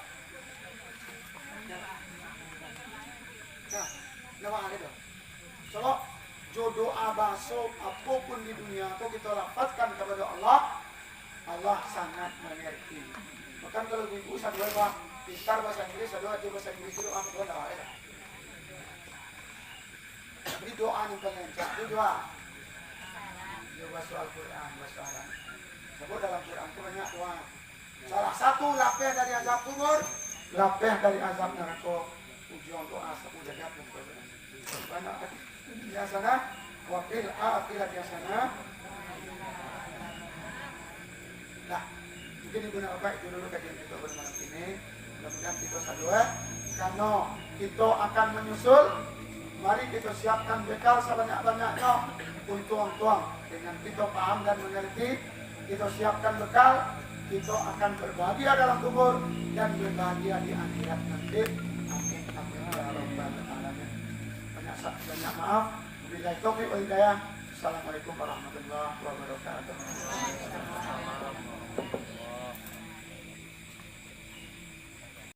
Speaker 2: Nah, dah lagi dah. Sebab jodoh abaso apapun di dunia itu kita lafazkan kepada Allah, Allah sangat mengerti. Bahkan kalau ibu sadua bah pintar bahasa Inggris, sadua aja bahasa Inggris itu apa pun dah ada. Jadi doa yang paling itu doa. Doa soal Quran, bahasa Arab. Sebab dalam Quran itu banyak doa. Salah satu lapeh dari azab kubur, lapeh dari azab neraka. Ujian doa sepuluh jagat banyak biasanya wakil akhirat biasanya. Nah, mungkin ibu nak baik itu dulu kajian kita bermalam ini. Mudah-mudahan kita sadua karena kita akan menyusul. Mari kita siapkan bekal sebanyak-banyaknya untuk tuang dengan kita paham dan mengerti. Kita siapkan bekal, kita akan berbahagia dalam kubur dan berbahagia di akhirat nanti. Amin. Amin. Ya Rabbal Alamin. Banyak maaf. Wabillahi taufiq wal hidayah. Assalamualaikum warahmatullahi wabarakatuh.